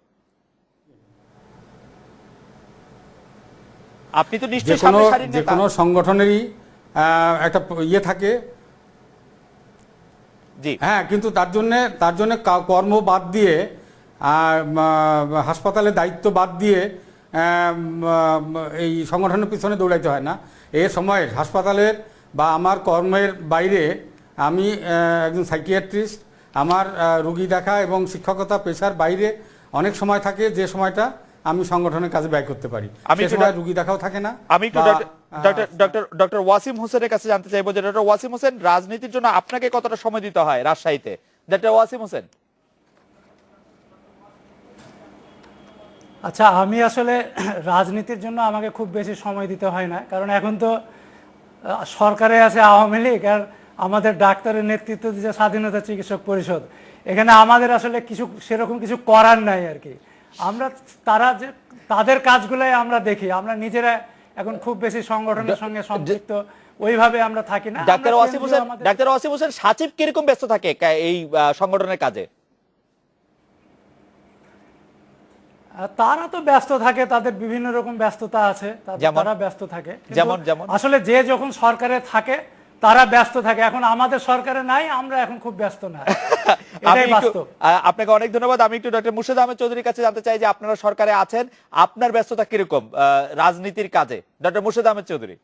Speaker 1: আপনি তো নিশ্চয়ই সামনে সারির
Speaker 5: যে
Speaker 1: নেতা।
Speaker 5: কোনো সংগঠনেরই একটা ইয়ে থাকে,
Speaker 1: জি
Speaker 5: হ্যাঁ, কিন্তু তার জন্য কর্ম বাদ দিয়ে, হাসপাতালে দায়িত্ব বাদ দিয়ে এই সংগঠনের পিছনে দৌড়াইতে হয় না। এই সময় হাসপাতালের বা আমার কর্মের বাইরে আমি একজন সাইকিয়াট্রিস্ট, আমার রুগী দেখা এবং শিক্ষকতা পেশার বাইরে অনেক সময় থাকে, যে সময়টা আমি সংগঠনের কাজে ব্যয় করতে পারি।
Speaker 1: আমি
Speaker 5: সে সময় রুগী দেখাও থাকে না।
Speaker 1: আমি একটু ডক্টর ওয়াসিম হোসেনের কাছে জানতে চাইবো যে ডক্টর ওয়াসিম হোসেন, রাজনীতির জন্য আপনাকে কতটা সময় দিতে হয় রাজশাহীতে? ডক্টর ওয়াসিম হোসেন।
Speaker 6: আচ্ছা, আমি আসলে রাজনীতির জন্য আমাকে খুব বেশি সময় দিতে হয় না, কারণ এখন তো সরকারে আছে আওয়ামী লীগ, আর আমাদের ডাক্তারের নেতৃত্ব দিচ্ছে স্বাধীনতা চিকিৎসক পরিষদ। এখানে আমাদের আসলে সেরকম কিছু করার নাই আর কি। আমরা তাদের কাজগুলোই আমরা দেখি, আমরা নিজেরা এখন খুব বেশি সংগঠনের সঙ্গে সম্পৃক্ত ওইভাবে আমরা থাকি না।
Speaker 1: ডাক্তার ওয়াসিম হোসেন, সাচিব কিরকম ব্যস্ত থাকে এই সংগঠনের কাজে?
Speaker 6: তারা তো ব্যস্ত থাকে, তাদের বিভিন্ন রকম ব্যস্ততা আছে, তারা ব্যস্ত থাকে।
Speaker 1: যেমন
Speaker 6: আসলে যে যখন সরকারে থাকে তারা ব্যস্ত থাকে, এখন আমাদের সরকারে নাই, আমরা এখন খুব ব্যস্ত না, এটাই বাস্তব।
Speaker 1: আপনাকে অনেক ধন্যবাদ। আমি একটু ডক্টর মুর্শেদ আহমেদ চৌধুরীর কাছে জানতে চাই যে আপনারা সরকারে আছেন, আপনার ব্যস্ততা কিরকম রাজনীতির কাজে? ডক্টর মুর্শেদ আহমেদ চৌধুরী।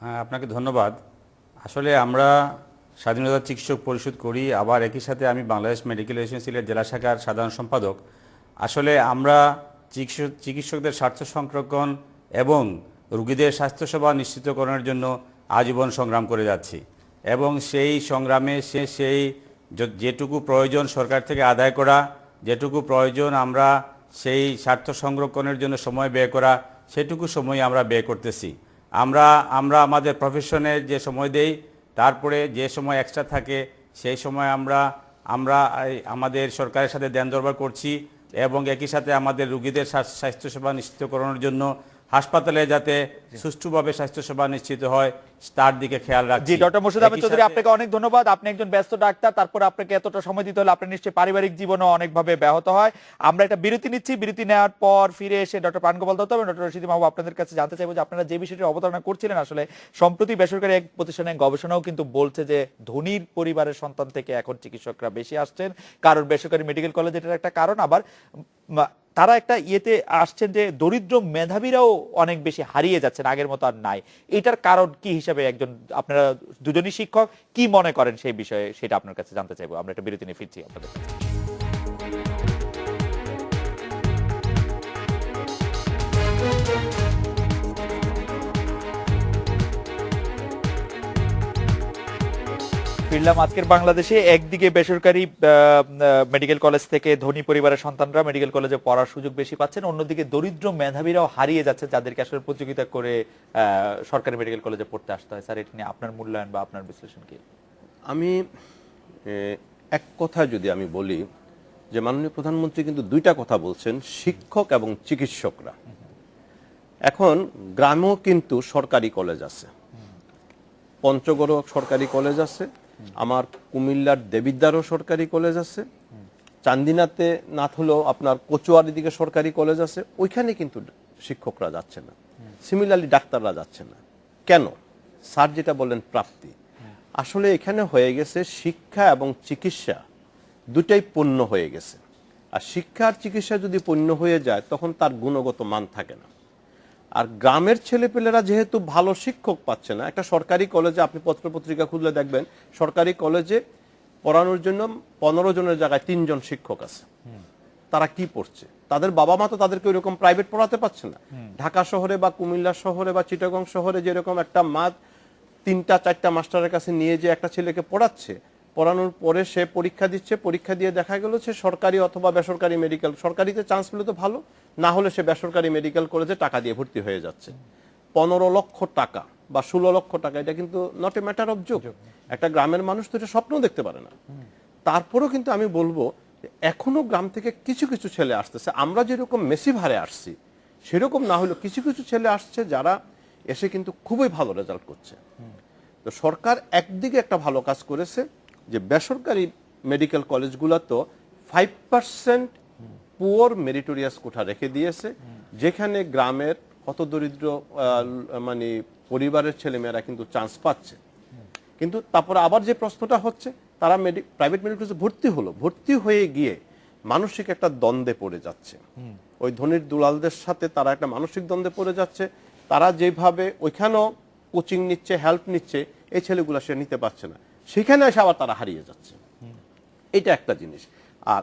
Speaker 7: হ্যাঁ, আপনাকে ধন্যবাদ। আসলে আমরা স্বাধীনতা চিকিৎসক পরিষদ করি, আবার একই সাথে আমি বাংলাদেশ মেডিকেল এসোসিয়েশনের জেলা শাখার সাধারণ সম্পাদক। আসলে আমরা চিকিৎসকদের স্বার্থ সংরক্ষণ এবং রোগীদের স্বাস্থ্যসেবা নিশ্চিতকরণের জন্য আজীবন সংগ্রাম করে যাচ্ছি, এবং সেই সংগ্রামে যেটুকু প্রয়োজন সরকার থেকে আদায় করা, যেটুকু প্রয়োজন আমরা সেই স্বার্থ সংরক্ষণের জন্য সময় ব্যয় করা, সেটুকু সময় আমরা ব্যয় করতেছি। আমরা আমাদের প্রফেশনে যে সময় দেই, তারপরে যে সময় এক্সট্রা থাকে সেই সময় আমরা আমাদের সরকারের সাথে দেন দরবার করছি এবং একই সাথে আমাদের রোগীদের স্বাস্থ্যসেবা নিশ্চিতকরণের জন্য হাসপাতালে যাতে সুষ্ঠুভাবে স্বাস্থ্যসেবা নিশ্চিত হয় তার দিকে খেয়াল রাখছি।
Speaker 1: জি, ডক্টর মোর্শেদ আহমেদ চৌধুরী, আপনাকে অনেক ধন্যবাদ। আপনি একজন ব্যস্ত ডাক্তার, তারপর আপনাকে এতটা সময় দিতে হলে আপনার নিশ্চয়ই পারিবারিক জীবনও অনেকভাবে ব্যাহত হয়। আমরা একটা বিরতি নিচ্ছি, বিরতি নেওয়ার পর ফিরে এসে ডক্টর প্রাণগোপাল দত্ত এবং ডক্টর রশিদ মাহবুব আপনাদের কাছে জানতে চাইবো যে আপনারা যে বিষয়টি অবতারণা করছিলেন, আসলে সম্প্রতি বেসরকারি এক প্রতিষ্ঠানের গবেষণাও কিন্তু বলছে যে ধনীর পরিবারের সন্তান থেকে এখন চিকিৎসকরা বেশি আসছেন, কারণ বেসরকারি মেডিকেল কলেজ এটার একটা কারণ। আবার তারা একটা ইয়েতে আসছেন যে দরিদ্র মেধাবীরাও অনেক বেশি হারিয়ে যাচ্ছেন, আগের মতো আর নাই। এটার কারণ কি হিসাবে একজন, আপনারা দুজনই শিক্ষক, কি মনে করেন সেই বিষয়ে, সেটা আপনার কাছে জানতে চাইবো। আমরা একটা বিরতি নিয়ে ফিরছি আপনাদের কাছে। ফিরলাম আজকের বাংলাদেশে। একদিকে বেসরকারি মেডিকেল কলেজ থেকে ধনী পরিবারের সন্তানরা মেডিকেল কলেজে পড়ার সুযোগ বেশি পাচ্ছেন, অন্যদিকে দরিদ্র মেধাবীরাও হারিয়ে যাচ্ছে, যাদেরকে আসলে প্রতিযোগিতা করে সরকারি মেডিকেল কলেজে পড়তে আসতে হয়। স্যার, এটা নিয়ে আপনার মূল্যায়ন বা আপনার বিশ্লেষণ কি?
Speaker 2: আমি এক কথা যদি আমি বলি যে মাননীয় প্রধানমন্ত্রী কিন্তু দুইটা কথা বলছেন, শিক্ষক এবং চিকিৎসকরা। এখন গ্রামেও কিন্তু সরকারি কলেজ আছে, পঞ্চগড়ও সরকারি কলেজ আছে, আমার কুমিল্লার দেবিদ্বারও সরকারি কলেজ আছে, চান্দিনাতে না হলেও আপনার কচুয়ারির দিকে সরকারি কলেজ আছে, ওইখানে কিন্তু শিক্ষকরা যাচ্ছে না, সিমিলারলি ডাক্তাররা যাচ্ছে না। কেন? স্যার যেটা বললেন প্রাপ্তি, আসলে এখানে হয়ে গেছে শিক্ষা এবং চিকিৎসা দুটাই পণ্য হয়ে গেছে। আর শিক্ষা আর চিকিৎসা যদি পণ্য হয়ে যায় তখন তার গুণগত মান থাকে না। আর গ্রামের ছেলেপেলেরা যেহেতু ভালো শিক্ষক পাচ্ছে না, একটা সরকারি কলেজে আপনি পত্রপত্রিকা খুললে দেখবেন সরকারি কলেজে পড়ানোর জন্য 15 জনের জায়গায় 3 জন শিক্ষক আছে। তারা কি পড়ছে? তাদের বাবা মা তো তাদেরকে ওইরকম প্রাইভেট পড়াতে পারছে না। ঢাকা শহরে বা কুমিল্লা শহরে বা চিটাগং শহরে যেরকম একটা মা 3-4টা মাস্টারের কাছে নিয়ে যে একটা ছেলেকে পড়াচ্ছে, পড়ানোর পরে সে পরীক্ষা দিচ্ছে, পরীক্ষা দিয়ে দেখা গেল সে সরকারি অথবা বেসরকারি মেডিকেল, সরকারিতে চান্স পেলে তো ভালো, না হলে সে বেসরকারি মেডিকেল কলেজে টাকা দিয়ে ভর্তি হয়ে যাচ্ছে। 15 লক্ষ টাকা বা 16 লক্ষ টাকা, এটা কিন্তু not a matter of joke. একটা গ্রামের মানুষ তো এটা স্বপ্ন দেখতে পারে না। তারপরেও কিন্তু আমি বলবো এখনো গ্রাম থেকে কিছু কিছু ছেলে আসতেছে, আমরা যেরকম মেসিভ হারে আসছি সেরকম না হলেও কিছু কিছু ছেলে আসছে যারা এসে কিন্তু খুবই ভালো রেজাল্ট করছে। তো সরকার একদিকে একটা ভালো কাজ করেছে যে বেসরকারি মেডিকেল কলেজগুলো তো 5% পুয়ার মেরিটোরিয়াস কোঠা রেখে দিয়েছে, যেখানে গ্রামের হতদরিদ্র মানে পরিবারের ছেলেমেয়েরা কিন্তু চান্স পাচ্ছে। কিন্তু তারপরে আবার যে প্রশ্নটা হচ্ছে, তারা প্রাইভেট মেডিকেল কলেজে ভর্তি হয়ে গিয়ে মানসিক একটা দ্বন্দ্বে পড়ে যাচ্ছে। ওই ধনীর দুলালদের সাথে তারা একটা মানসিক দ্বন্দ্বে পড়ে যাচ্ছে। তারা যেভাবে ওইখানেও কোচিং নিচ্ছে, হেল্প নিচ্ছে, এই ছেলেগুলো সে নিতে পারছে না, সেখানে এসে আবার তারা হারিয়ে যাচ্ছে। এটা একটা জিনিস। আর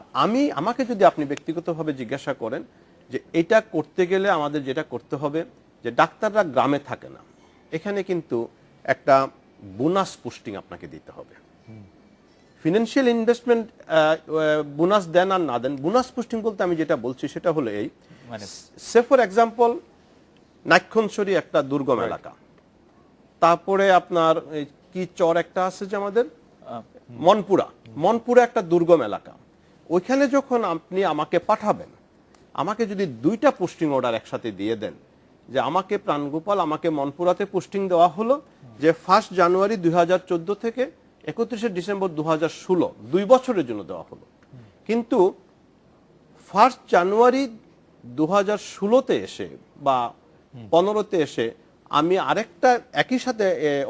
Speaker 2: আমাকে যদি আপনি ব্যক্তিগতভাবে জিজ্ঞাসা করেন যে এটা করতে গেলে আমাদের যেটা করতে হবে, যে ডাক্তাররা গ্রামে থাকে না, এখানে কিন্তু একটা বোনাস পোস্টিং আপনাকে দিতে হবে। ফিনান্সিয়াল ইনভেস্টমেন্ট বোনাস দেন আর না দেন, বোনাস পোস্টিং বলতে আমি যেটা বলছি সেটা হলো এই, সে ফর এক্সাম্পল নাক্ষণসরি একটা দুর্গম এলাকা, তারপরে আপনার কি চর একটা আছে যে আমাদের মনপুরা একটা দুর্গম এলাকা, ওইখানে যখন আপনি আমাকে পাঠাবেন, আমাকে যদি 2টা পোস্টিং অর্ডার একসাথে দিয়ে দেন, যে আমাকে প্রাণগোপাল আমাকে মনপুরাতে পোস্টিং দেওয়া হলো যে 1 জানুয়ারি 2014 থেকে 31 ডিসেম্বর 2016, 2 বছরের জন্য দেওয়া হলো, কিন্তু 1 জানুয়ারি 2016-তে এসে বা 15-তে এসে আমি আরেকটা একই সাথে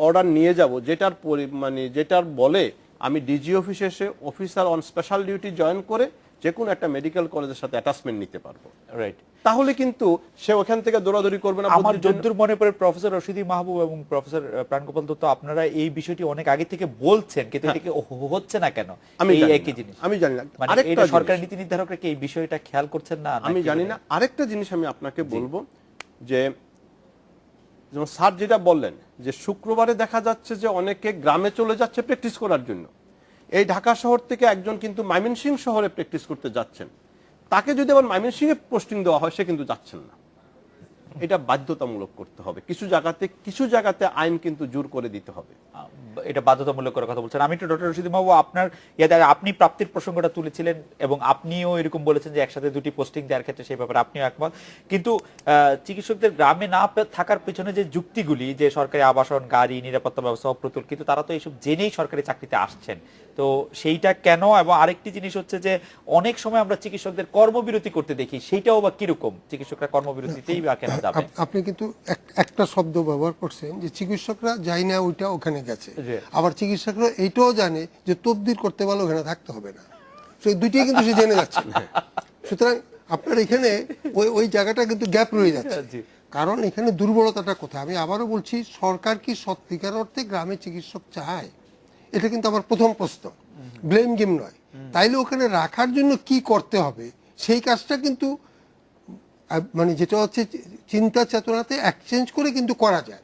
Speaker 2: অর্ডার নিয়ে যাব, যেটার বলে আমি ডিজি অফিসে এসে officer on special duty join করে যে কোনো একটা মেডিকেল কলেজের সাথে অ্যাটাচমেন্ট নিতে পারবো।
Speaker 1: রাইট।
Speaker 2: তাহলে কিন্তু সে ওখান থেকে দৌড়াদৌড়ি করবে না।
Speaker 1: আমার যদ্দূর মনে পড়ে প্রফেসর রশিদি মাহবুব এবং প্রফেসর প্রাণগোপাল দত্ত, আপনারা এই বিষয়টি অনেক আগে থেকে বলছেন, কিন্তু এটাকে হচ্ছে না কেন? একই জিনিস আমি জানি না, আরেকটা সরকারি নীতি নির্ধারকরা কি এই বিষয়টা খেয়াল করছেন না
Speaker 2: আমি জানি না। আরেকটা জিনিস আমি আপনাকে বলবো যে যেমন স্যার যেটা বললেন যে শুক্রবারে দেখা যাচ্ছে যে অনেকে গ্রামে চলে যাচ্ছে প্র্যাকটিস করার জন্য, এই ঢাকা শহর থেকে একজন কিন্তু ময়মনসিংহ শহরে প্র্যাকটিস করতে যাচ্ছেন। তাকে যদি আবার ময়মনসিংহে পোস্টিং দেওয়া হয় সে কিন্তু যাচ্ছেন না। এটা বাধ্যতামূলক করতে হবে। কিছু জায়গাতে আইন কিন্তু জোর করে দিতে হবে।
Speaker 1: এটা বাধ্যতামূলক করার কথা বলছেন। আমি একটু ডক্টর রশিদ মাহবুব, আপনার আপনি প্রাপ্তির প্রসঙ্গটা তুলেছিলেন এবং আপনিও এরকম বলেছেন যে একসাথে দুটি পোস্টিং দেওয়ার ক্ষেত্রে সেই ব্যাপারে আপনিও একমত, কিন্তু চিকিৎসকদের গ্রামে না থাকার পেছনে যে যুক্তিগুলি, যে সরকারি আবাসন, গাড়ি, নিরাপত্তা ব্যবস্থা অপ্রতুল, কিন্তু তারা তো এইসব জেনেই সরকারি চাকরিতে আসছেন, তো সেইটা কেন? এবং আরেকটি জিনিস হচ্ছে যে অনেক সময় আমরা চিকিৎসকদের কর্মবিরতি করতে দেখি, সেইটাও বা কিরকম? চিকিৎসকরা কর্মবিরতিতেই বা কেন যাবে?
Speaker 3: আপনি কিন্তু একটা শব্দ ব্যবহার করছেন যে চিকিৎসকরা যাই না ওইটা ওখানে গেছে, আবার চিকিৎসকরা এইটাও জানে যে তদবির করতে পারলে ওখানে থাকতে হবে না, সেই দুইটাই কিন্তু সে জেনে যাচ্ছে। সুতরাং আপনার এখানে ওই জায়গাটা কিন্তু গ্যাপ রয়ে যাচ্ছে। কারণ এখানে দুর্বলতাটা কোথায়? আমি আবারও বলছি, সরকার কি সত্যিকার অর্থে গ্রামে চিকিৎসক চায়? এটা কিন্তু আমার প্রথম প্রশ্ন, ব্লেম গেম নয়। তাইলে ওখানে রাখার জন্য কি করতে হবে সেই কাজটা কিন্তু মানে যেটা হচ্ছে চিন্তা চেতনাতে এক্সচেঞ্জ করে কিন্তু করা যায়,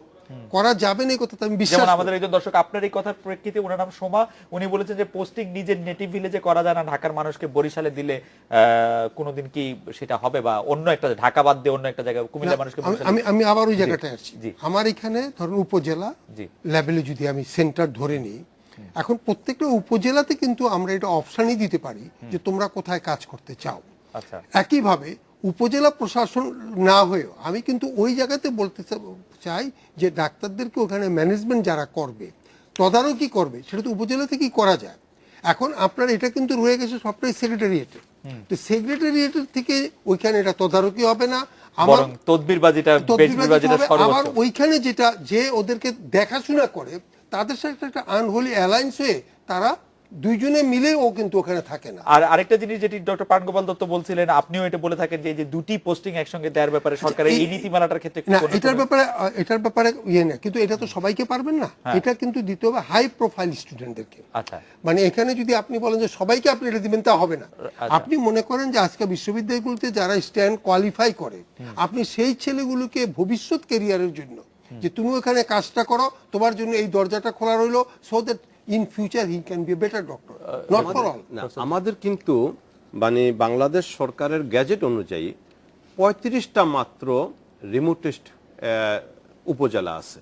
Speaker 3: করা যাবে না এই কথা আমি বিশ্বাস
Speaker 1: যেমন
Speaker 3: করি।
Speaker 1: আমাদের একজন দর্শক আপনার এই কথার প্রেক্ষিতে, ওনার নাম সোমা, উনি বলেছেন যে পোস্টিং নিজের নেটিভ ভিলেজে করা যায় না, ঢাকার মানুষকে বরিশালে দিলে কোনোদিন কি সেটা হবে? বা অন্য একটা ঢাকা বাদ দিয়ে অন্য একটা জায়গায় কুমিল্লার মানুষকে
Speaker 3: আমি আবার ওই জায়গাটায় আসছি। আমার এখানে ধরুন উপজেলা লেভেলে যদি আমি সেন্টার ধরে নিই, এখন প্রত্যেকটা উপজেলাতে কিন্তু আমরা এটা অপশনই দিতে পারি যে তোমরা কোথায় কাজ করতে চাও।
Speaker 1: আচ্ছা,
Speaker 3: একইভাবে উপজেলা প্রশাসন না হয়েও আমি কিন্তু ওই জায়গাতে বলতে চাই যে ডাক্তারদেরকে ওখানে ম্যানেজমেন্ট যারা করবে, তদারকি করবে, সেটা তো উপজেলা থেকেই করা যায়। এখন আপনার এটা কিন্তু রয়ে গেছে সবটাই সেক্রেটারিয়েটে, তো সেক্রেটারিয়েটের থেকে ওইখানে এটা তদারকি হবে না, আমার
Speaker 1: তদবিরবাজিটা
Speaker 3: আবার ওইখানে যেটা যে ওদেরকে দেখাশোনা করে তাদের সাথে একটা আনহোলি অ্যালায়েন্স হয়ে তারা দুইজনে মিলে ও কিন্তু ওখানে থাকে না।
Speaker 1: আর আরেকটা জিনিস যেটি ডক্টর প্রাণগোপাল দত্ত বলছিলেন, আপনিও এটা বলে থাকেন যে দুটি পোস্টিং একসঙ্গে দেওয়ার ব্যাপারে সরকারের এই নীতিমালাটার ক্ষেত্রে
Speaker 3: না, এটার ব্যাপারে ইয়ে না, কিন্তু এটা তো সবাইকে পারবেন না, এটা কিন্তু দিতে হবে হাই প্রোফাইল স্টুডেন্টদেরকে।
Speaker 1: আচ্ছা,
Speaker 3: মানে এখানে যদি আপনি বলেন যে সবাইকে আপনি এটা দিবেন তা হবে না। আপনি মনে করেন যে আজকে বিশ্ববিদ্যালয়গুলোতে যারা স্ট্যান্ড কোয়ালিফাই করে, আপনি সেই ছেলেগুলোকে ভবিষ্যৎ ক্যারিয়ারের জন্য যে তুমি ওখানে কাজটা করো, তোমার জন্য এই দরজাটা খোলা রইলো, so that in future he can be a better doctor, not for all.
Speaker 2: আমাদের কিন্তু মানে বাংলাদেশ সরকারের গ্যাজেট অনুযায়ী 35টা মাত্র রিমোটেস্ট উপজেলা আছে,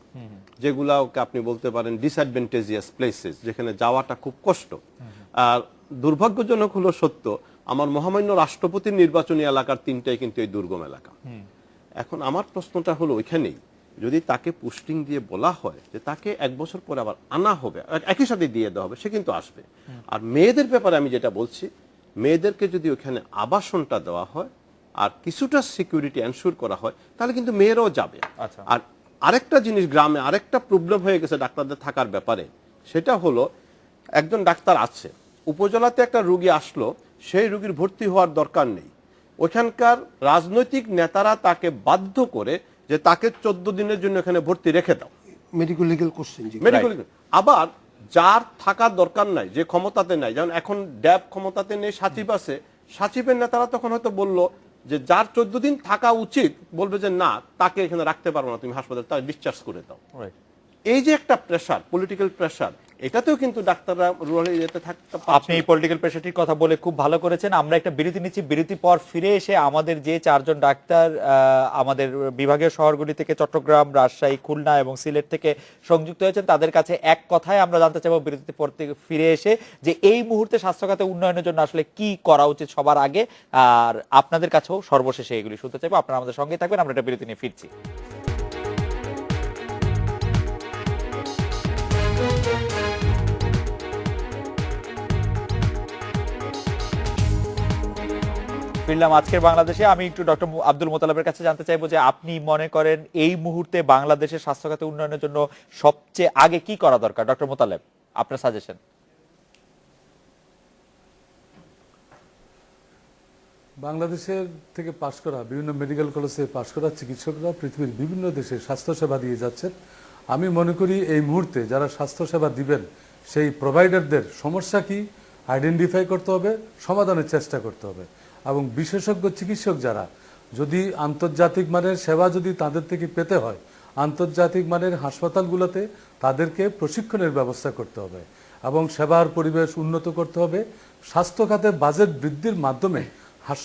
Speaker 2: যেগুলাকে আপনি বলতে পারেন ডিসঅ্যাডভান্টেজিয়াস প্লেসেস, যেখানে যাওয়াটা খুব কষ্ট। আর দুর্ভাগ্যজনক হলো সত্য, আমার মহামান্য রাষ্ট্রপতির নির্বাচনী এলাকার 3টাই কিন্তু এই দুর্গম এলাকা। এখন আমার প্রশ্নটা হলো, ওইখানেই যদি তাকে পোস্টিং দিয়ে বলা হয় যে তাকে 1 বছর পরে আবার আনা হবে, একই সাথে দিয়ে দেওয়া হবে, সে কিন্তু আসবে। আর মেয়েদের ব্যাপারে আমি যেটা বলছি, মেয়েদেরকে যদি ওখানে আবাসনটা দেওয়া হয় আর কিছুটা সিকিউরিটি এনশিওর করা হয়, তাহলে কিন্তু মেয়েরাও যাবে। আর আরেকটা জিনিস, গ্রামে আরেকটা প্রবলেম হয়ে গেছে ডাক্তারদের থাকার ব্যাপারে, সেটা হলো একজন ডাক্তার আছে, উপজেলাতে একটা রোগী আসলো, সেই রোগীর ভর্তি হওয়ার দরকার নেই, ওখানকার রাজনৈতিক নেতারা তাকে বাধ্য করে যে তাকে 14 দিনের জন্য এখানে ভর্তি রেখে দাও,
Speaker 3: মেডিকেল লিগ্যাল কোশ্চেন।
Speaker 2: আবার যার থাকার দরকার নাই, যে ক্ষমতাতে নাই, যেমন এখন ড্যাব ক্ষমতাতে নেই, সাচিব আছে, সাচিবের নেতারা তখন হয়তো বললো যে যার 14 দিন থাকা উচিত, বলবে যে না, তাকে এখানে রাখতে পারবো না, তুমি হাসপাতালে তাকে ডিসচার্জ করে দাও। এই যে একটা প্রেসার, পলিটিক্যাল প্রেসার, এটাতেও কিন্তু ডাক্তাররা রুরাল এরিয়াতে থাকতে পারছে।
Speaker 1: আপনি এই পলিটিক্যাল প্রেশারটির কথা বলে খুব ভালো করেছেন। আমরা একটা বিরতি নিচ্ছি, বিরতি পর ফিরে এসে আমাদের যে 4 জন ডাক্তার আমাদের বিভাগীয় শহরগুলি থেকে চট্টগ্রাম, রাজশাহী, খুলনা এবং সিলেট থেকে সংযুক্ত হয়েছেন, তাদের কাছে এক কথায় আমরা জানতে চাইবো বিরতি পর থেকে ফিরে এসে যে এই মুহূর্তে স্বাস্থ্য খাতে উন্নয়নের জন্য আসলে কি করা উচিত সবার আগে, আর আপনাদের কাছেও সর্বশেষে এগুলি শুনতে চাইবো। আপনারা আমাদের সঙ্গে থাকবেন, আমরা একটা বিরতি নিয়ে ফিরছি। ফিরলাম আজকের বাংলাদেশে। আমি একটু ডক্টর আব্দুল মোতালেবের কাছে জানতে চাইবো যে আপনি মনে করেন এই মুহূর্তে বাংলাদেশের স্বাস্থ্য খাতে উন্নয়নের জন্য সবচেয়ে আগে কি করা দরকার? ডক্টর মোতালেব, আপনার সাজেশন।
Speaker 4: বাংলাদেশের থেকে পাশ করা, বিভিন্ন মেডিকেল কলেজে পাশ করা চিকিৎসকরা পৃথিবীর বিভিন্ন দেশে স্বাস্থ্যসেবা দিয়ে যাচ্ছেন। আমি মনে করি এই মুহূর্তে যারা স্বাস্থ্যসেবা দিবেন সেই প্রোভাইডারদের সমস্যা কি আইডেন্টিফাই করতে হবে, সমাধানের চেষ্টা করতে হবে, এবং বিশেষজ্ঞ চিকিৎসক যারা, যদি আন্তর্জাতিক মানের সেবা যদি তাদের থেকে পেতে হয়, আন্তর্জাতিক মানের হাসপাতালগুলোতে তাদেরকে প্রশিক্ষণের ব্যবস্থা করতে হবে এবং সেবার পরিবেশ উন্নত করতে হবে। স্বাস্থ্য খাতে বাজেট বৃদ্ধির মাধ্যমে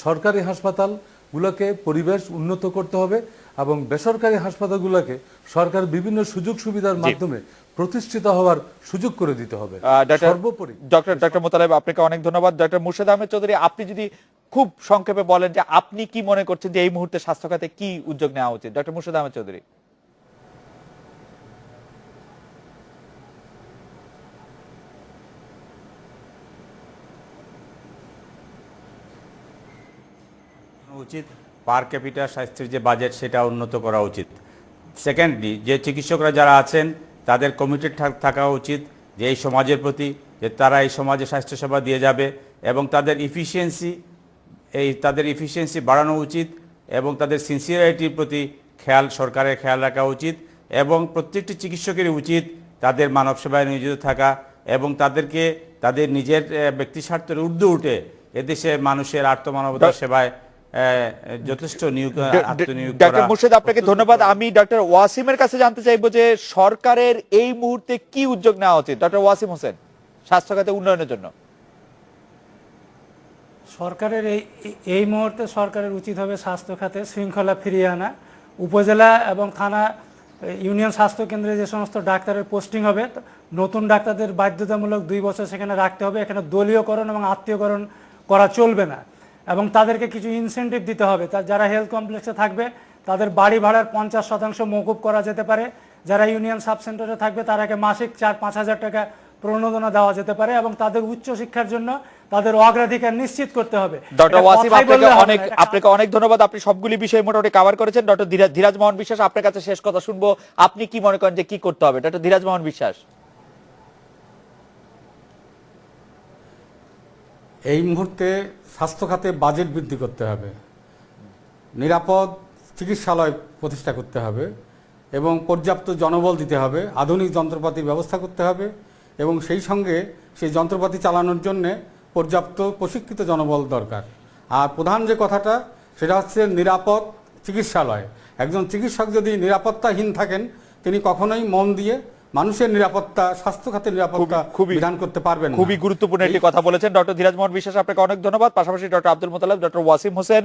Speaker 4: সরকারি হাসপাতালগুলোকে পরিবেশ উন্নত করতে হবে এবং বেসরকারি হাসপাতালগুলোকে সরকার বিভিন্ন সুযোগ সুবিধার মাধ্যমে প্রতিষ্ঠিত হওয়ার সুযোগ করে দিতে হবে। সর্বোপরি
Speaker 1: ডক্টর মোতালেব, আপনাকে অনেক ধন্যবাদ। ডক্টর মুর্শেদ আহমেদ চৌধুরী, আপনি যদি খুব সংক্ষেপে বলেন যে আপনি কি মনে করছেন যে এই মুহূর্তে স্বাস্থ্য খাতে কি উদ্যোগ নেওয়া উচিত, ডক্টর মুর্শেদ আহমেদ চৌধুরী।
Speaker 7: উচিত পার ক্যাপিটা স্বাস্থ্যের যে বাজেট সেটা উন্নত করা উচিত। সেকেন্ডলি, যে চিকিৎসকরা যারা আছেন তাদের কমিটেড থাকা উচিত যে এই সমাজের প্রতি, যে তারা এই সমাজে স্বাস্থ্যসেবা দিয়ে যাবে এবং তাদের ইফিসিয়েন্সি বাড়ানো উচিত এবং তাদের সিনসিয়ারিটির প্রতি সরকারের খেয়াল রাখা উচিত এবং প্রত্যেকটি চিকিৎসকেরই উচিত তাদের মানব সেবায় নিয়োজিত থাকা এবং তাদেরকে তাদের নিজের ব্যক্তি স্বার্থের ঊর্ধ্বে উঠে এদেশে মানুষের আর্তমানবতার সেবায় যথেষ্ট আত্মনিয়োগ করা।
Speaker 1: ডক্টর মুর্শেদ, আপনাকে ধন্যবাদ। আমি ডক্টর ওয়াসিমের কাছে জানতে চাইবো যে সরকারের এই মুহূর্তে কি উদ্যোগ নেওয়া উচিত, ডক্টর ওয়াসিম হোসেন, স্বাস্থ্য খাতে উন্নয়নের জন্য।
Speaker 6: সরকারের এই মুহূর্তে সরকারের উচিত হবে স্বাস্থ্য খাতে শৃঙ্খলা ফিরিয়ে আনা। উপজেলা এবং থানা ইউনিয়ন স্বাস্থ্য কেন্দ্রে যে সমস্ত ডাক্তারের পোস্টিং হবে, নতুন ডাক্তারদের বাধ্যতামূলক 2 বছর সেখানে রাখতে হবে। এখানে দলীয়করণ এবং আত্মীয়করণ করা চলবে না এবং তাদেরকে কিছু ইনসেন্টিভ দিতে হবে। যারা হেলথ কমপ্লেক্সে থাকবে তাদের বাড়ি ভাড়ার 50% মওকুফ করা যেতে পারে। যারা ইউনিয়ন সাব সেন্টারে থাকবে তারাকে মাসিক 4-5 হাজার টাকা প্রণোদনা দেওয়া যেতে পারে এবং তাদের উচ্চ শিক্ষার জন্য তাদের অগ্রাধিকার নিশ্চিত করতে হবে।
Speaker 1: ডক্টর ওয়াসিম, আপনাকে অনেক ধন্যবাদ। আপনি সবগুলি বিষয় মোটামুটি কভার করেছেন। ডক্টর ধীরাজ মোহন বিশ্বাস, আপনার কাছে শেষ কথা শুনবো। আপনি কি মনে করেন যে কি করতে হবে, ডক্টর ধীরাজ মোহন বিশ্বাস?
Speaker 5: এই মুহূর্তে স্বাস্থ্য খাতে বাজেট বৃদ্ধি করতে হবে, নিরাপদ চিকিৎসালয় প্রতিষ্ঠা করতে হবে এবং পর্যাপ্ত জনবল দিতে হবে, আধুনিক যন্ত্রপাতির ব্যবস্থা করতে হবে এবং সেই সঙ্গে সেই যন্ত্রপাতি চালানোর জন্যে পর্যাপ্ত প্রশিক্ষিত জনবল দরকার। আর প্রধান যে কথাটা সেটা হচ্ছে নিরাপদ চিকিৎসালয়। একজন চিকিৎসক যদি নিরাপত্তাহীন থাকেন তিনি কখনোই মন দিয়ে মানুষের নিরাপত্তা, স্বাস্থ্য খাতের নিরাপত্তা বিধান করতে পারবেন।
Speaker 1: খুবই গুরুত্বপূর্ণ একটি কথা বলেছেন ডক্টর ধীরাজ মোহন বিশ্বাস, আপনাকে অনেক ধন্যবাদ। পাশাপাশি doctor Abdul Motaleb, doctor Wasim Hossain,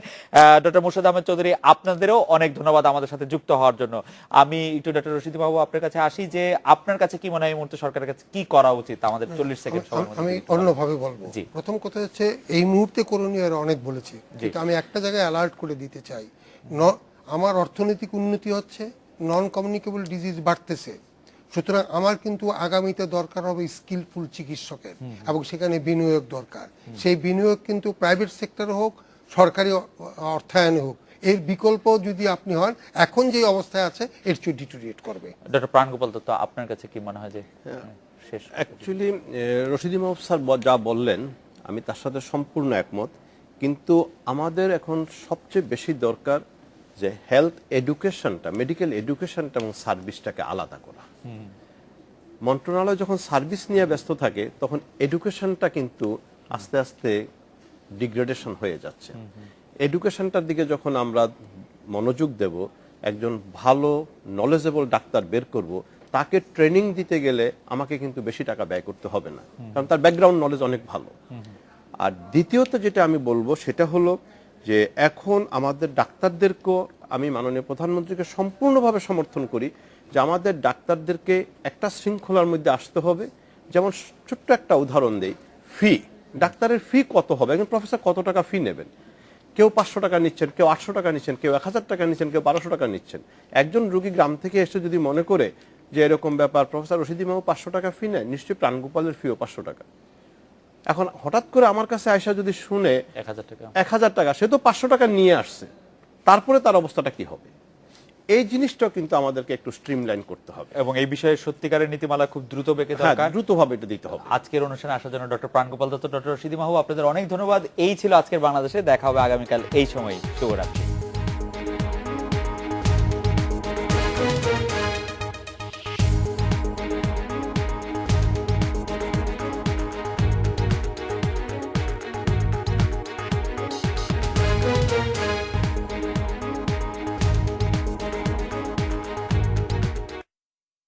Speaker 1: doctor Murshed Ahmed Chowdhury, আপনাদেরও অনেক ধন্যবাদ আমাদের সাথে যুক্ত হওয়ার জন্য। আমি একটু ডক্টর রশিদ বাবু আপনার কাছে আসি যে আপনার কাছে কি মনে হয় এই মুহূর্তে সরকারের কাছে কি করা উচিত? আমাদের 40 সেকেন্ড সময়।
Speaker 3: আমি অন্যভাবে বলবো। প্রথম কথা হচ্ছে এই মুহূর্তে করণীয় অনেক বলেছি, কিন্তু আমি একটা জায়গায় অ্যালার্ট করে দিতে চাই। আমার অর্থনৈতিক উন্নতি হচ্ছে, নন কমিউনিকেবল ডিজিজ বাড়তেছে, সুতরাং আমার কিন্তু আগামীতে দরকার হবে স্কিলফুল চিকিৎসকের এবং সেখানে বিনিয়োগ দরকার। সেই বিনিয়োগ কিন্তু প্রাইভেট সেক্টরে হোক, সরকারি অর্থায়নে হোক, এর বিকল্প যদি আপনি হন এখন যে অবস্থায় আছে এর চেয়ে ডিটোরিয়েট করবে।
Speaker 1: ডক্টর প্রাণগোপাল দত্ত, আপনার কাছে কি মনে হয় যে শেষ?
Speaker 2: অ্যাকচুয়ালি রশিদি মাহবুব স্যার যা বললেন আমি তার সাথে সম্পূর্ণ একমত, কিন্তু আমাদের এখন সবচেয়ে বেশি দরকার যে হেলথ এডুকেশনটা, মেডিকেল এডুকেশনটা এবং সার্ভিসটাকে আলাদা করা। মন্ত্রণালয় যখন সার্ভিস নিয়ে ব্যস্ত থাকে তখন এডুকেশনটা কিন্তু আস্তে আস্তে ডিগ্রেডেশন হয়ে যাচ্ছে। এডুকেশনটার দিকে যখন আমরা মনোযোগ দেব, একজন ভালো নলেজেবল ডাক্তার বের করব, তাকে ট্রেনিং দিতে গেলে আমাকে কিন্তু বেশি টাকা ব্যয় করতে হবে না, কারণ তার ব্যাকগ্রাউন্ড নলেজ অনেক ভালো। আর দ্বিতীয়ত যেটা আমি বলবো সেটা হলো যে এখন আমাদের ডাক্তারদেরকেও আমি মাননীয় প্রধানমন্ত্রীকে সম্পূর্ণভাবে সমর্থন করি যে আমাদের ডাক্তারদেরকে একটা শৃঙ্খলার মধ্যে আসতে হবে। যেমন ছোট্ট একটা উদাহরণ দেই, ফি, ডাক্তারের ফি কত হবে, একজন প্রফেসর কত টাকা ফি নেবেন? কেউ 500 টাকা নিচ্ছেন, কেউ 800 টাকা নিচ্ছেন, কেউ 1000 টাকা নিচ্ছেন, কেউ 1200 টাকা নিচ্ছেন। একজন রোগী গ্রাম থেকে এসে যদি মনে করে যে এরকম ব্যাপার, প্রফেসর রশিদি মাহবুব 500 টাকা ফি নেয়, নিশ্চয়ই প্রাণগোপালের ফিও 500 টাকা। এখন হঠাৎ করে আমার কাছে আয়সা যদি শুনে 1000 টাকা, সে তো 500 টাকা নিয়ে আসছে, তারপরে তার অবস্থাটা কি হবে? এই জিনিসটা কিন্তু আমাদেরকে একটু স্ট্রিমলাইন করতে হবে
Speaker 1: এবং এই বিষয়ে সত্যিকারের নীতিমালা খুব দ্রুত বেঁকে দরকার,
Speaker 2: দ্রুতভাবে এটা দিতে হবে।
Speaker 1: আজকের অনুষ্ঠানে আসার জন্য ডক্টর প্রাণগোপাল দত্ত, ডক্টর রশিদি মাহবুব, আপনাদের অনেক ধন্যবাদ। এই ছিল আজকের বাংলাদেশে, দেখা হবে আগামীকাল এই সময়। শুভরাত্রি।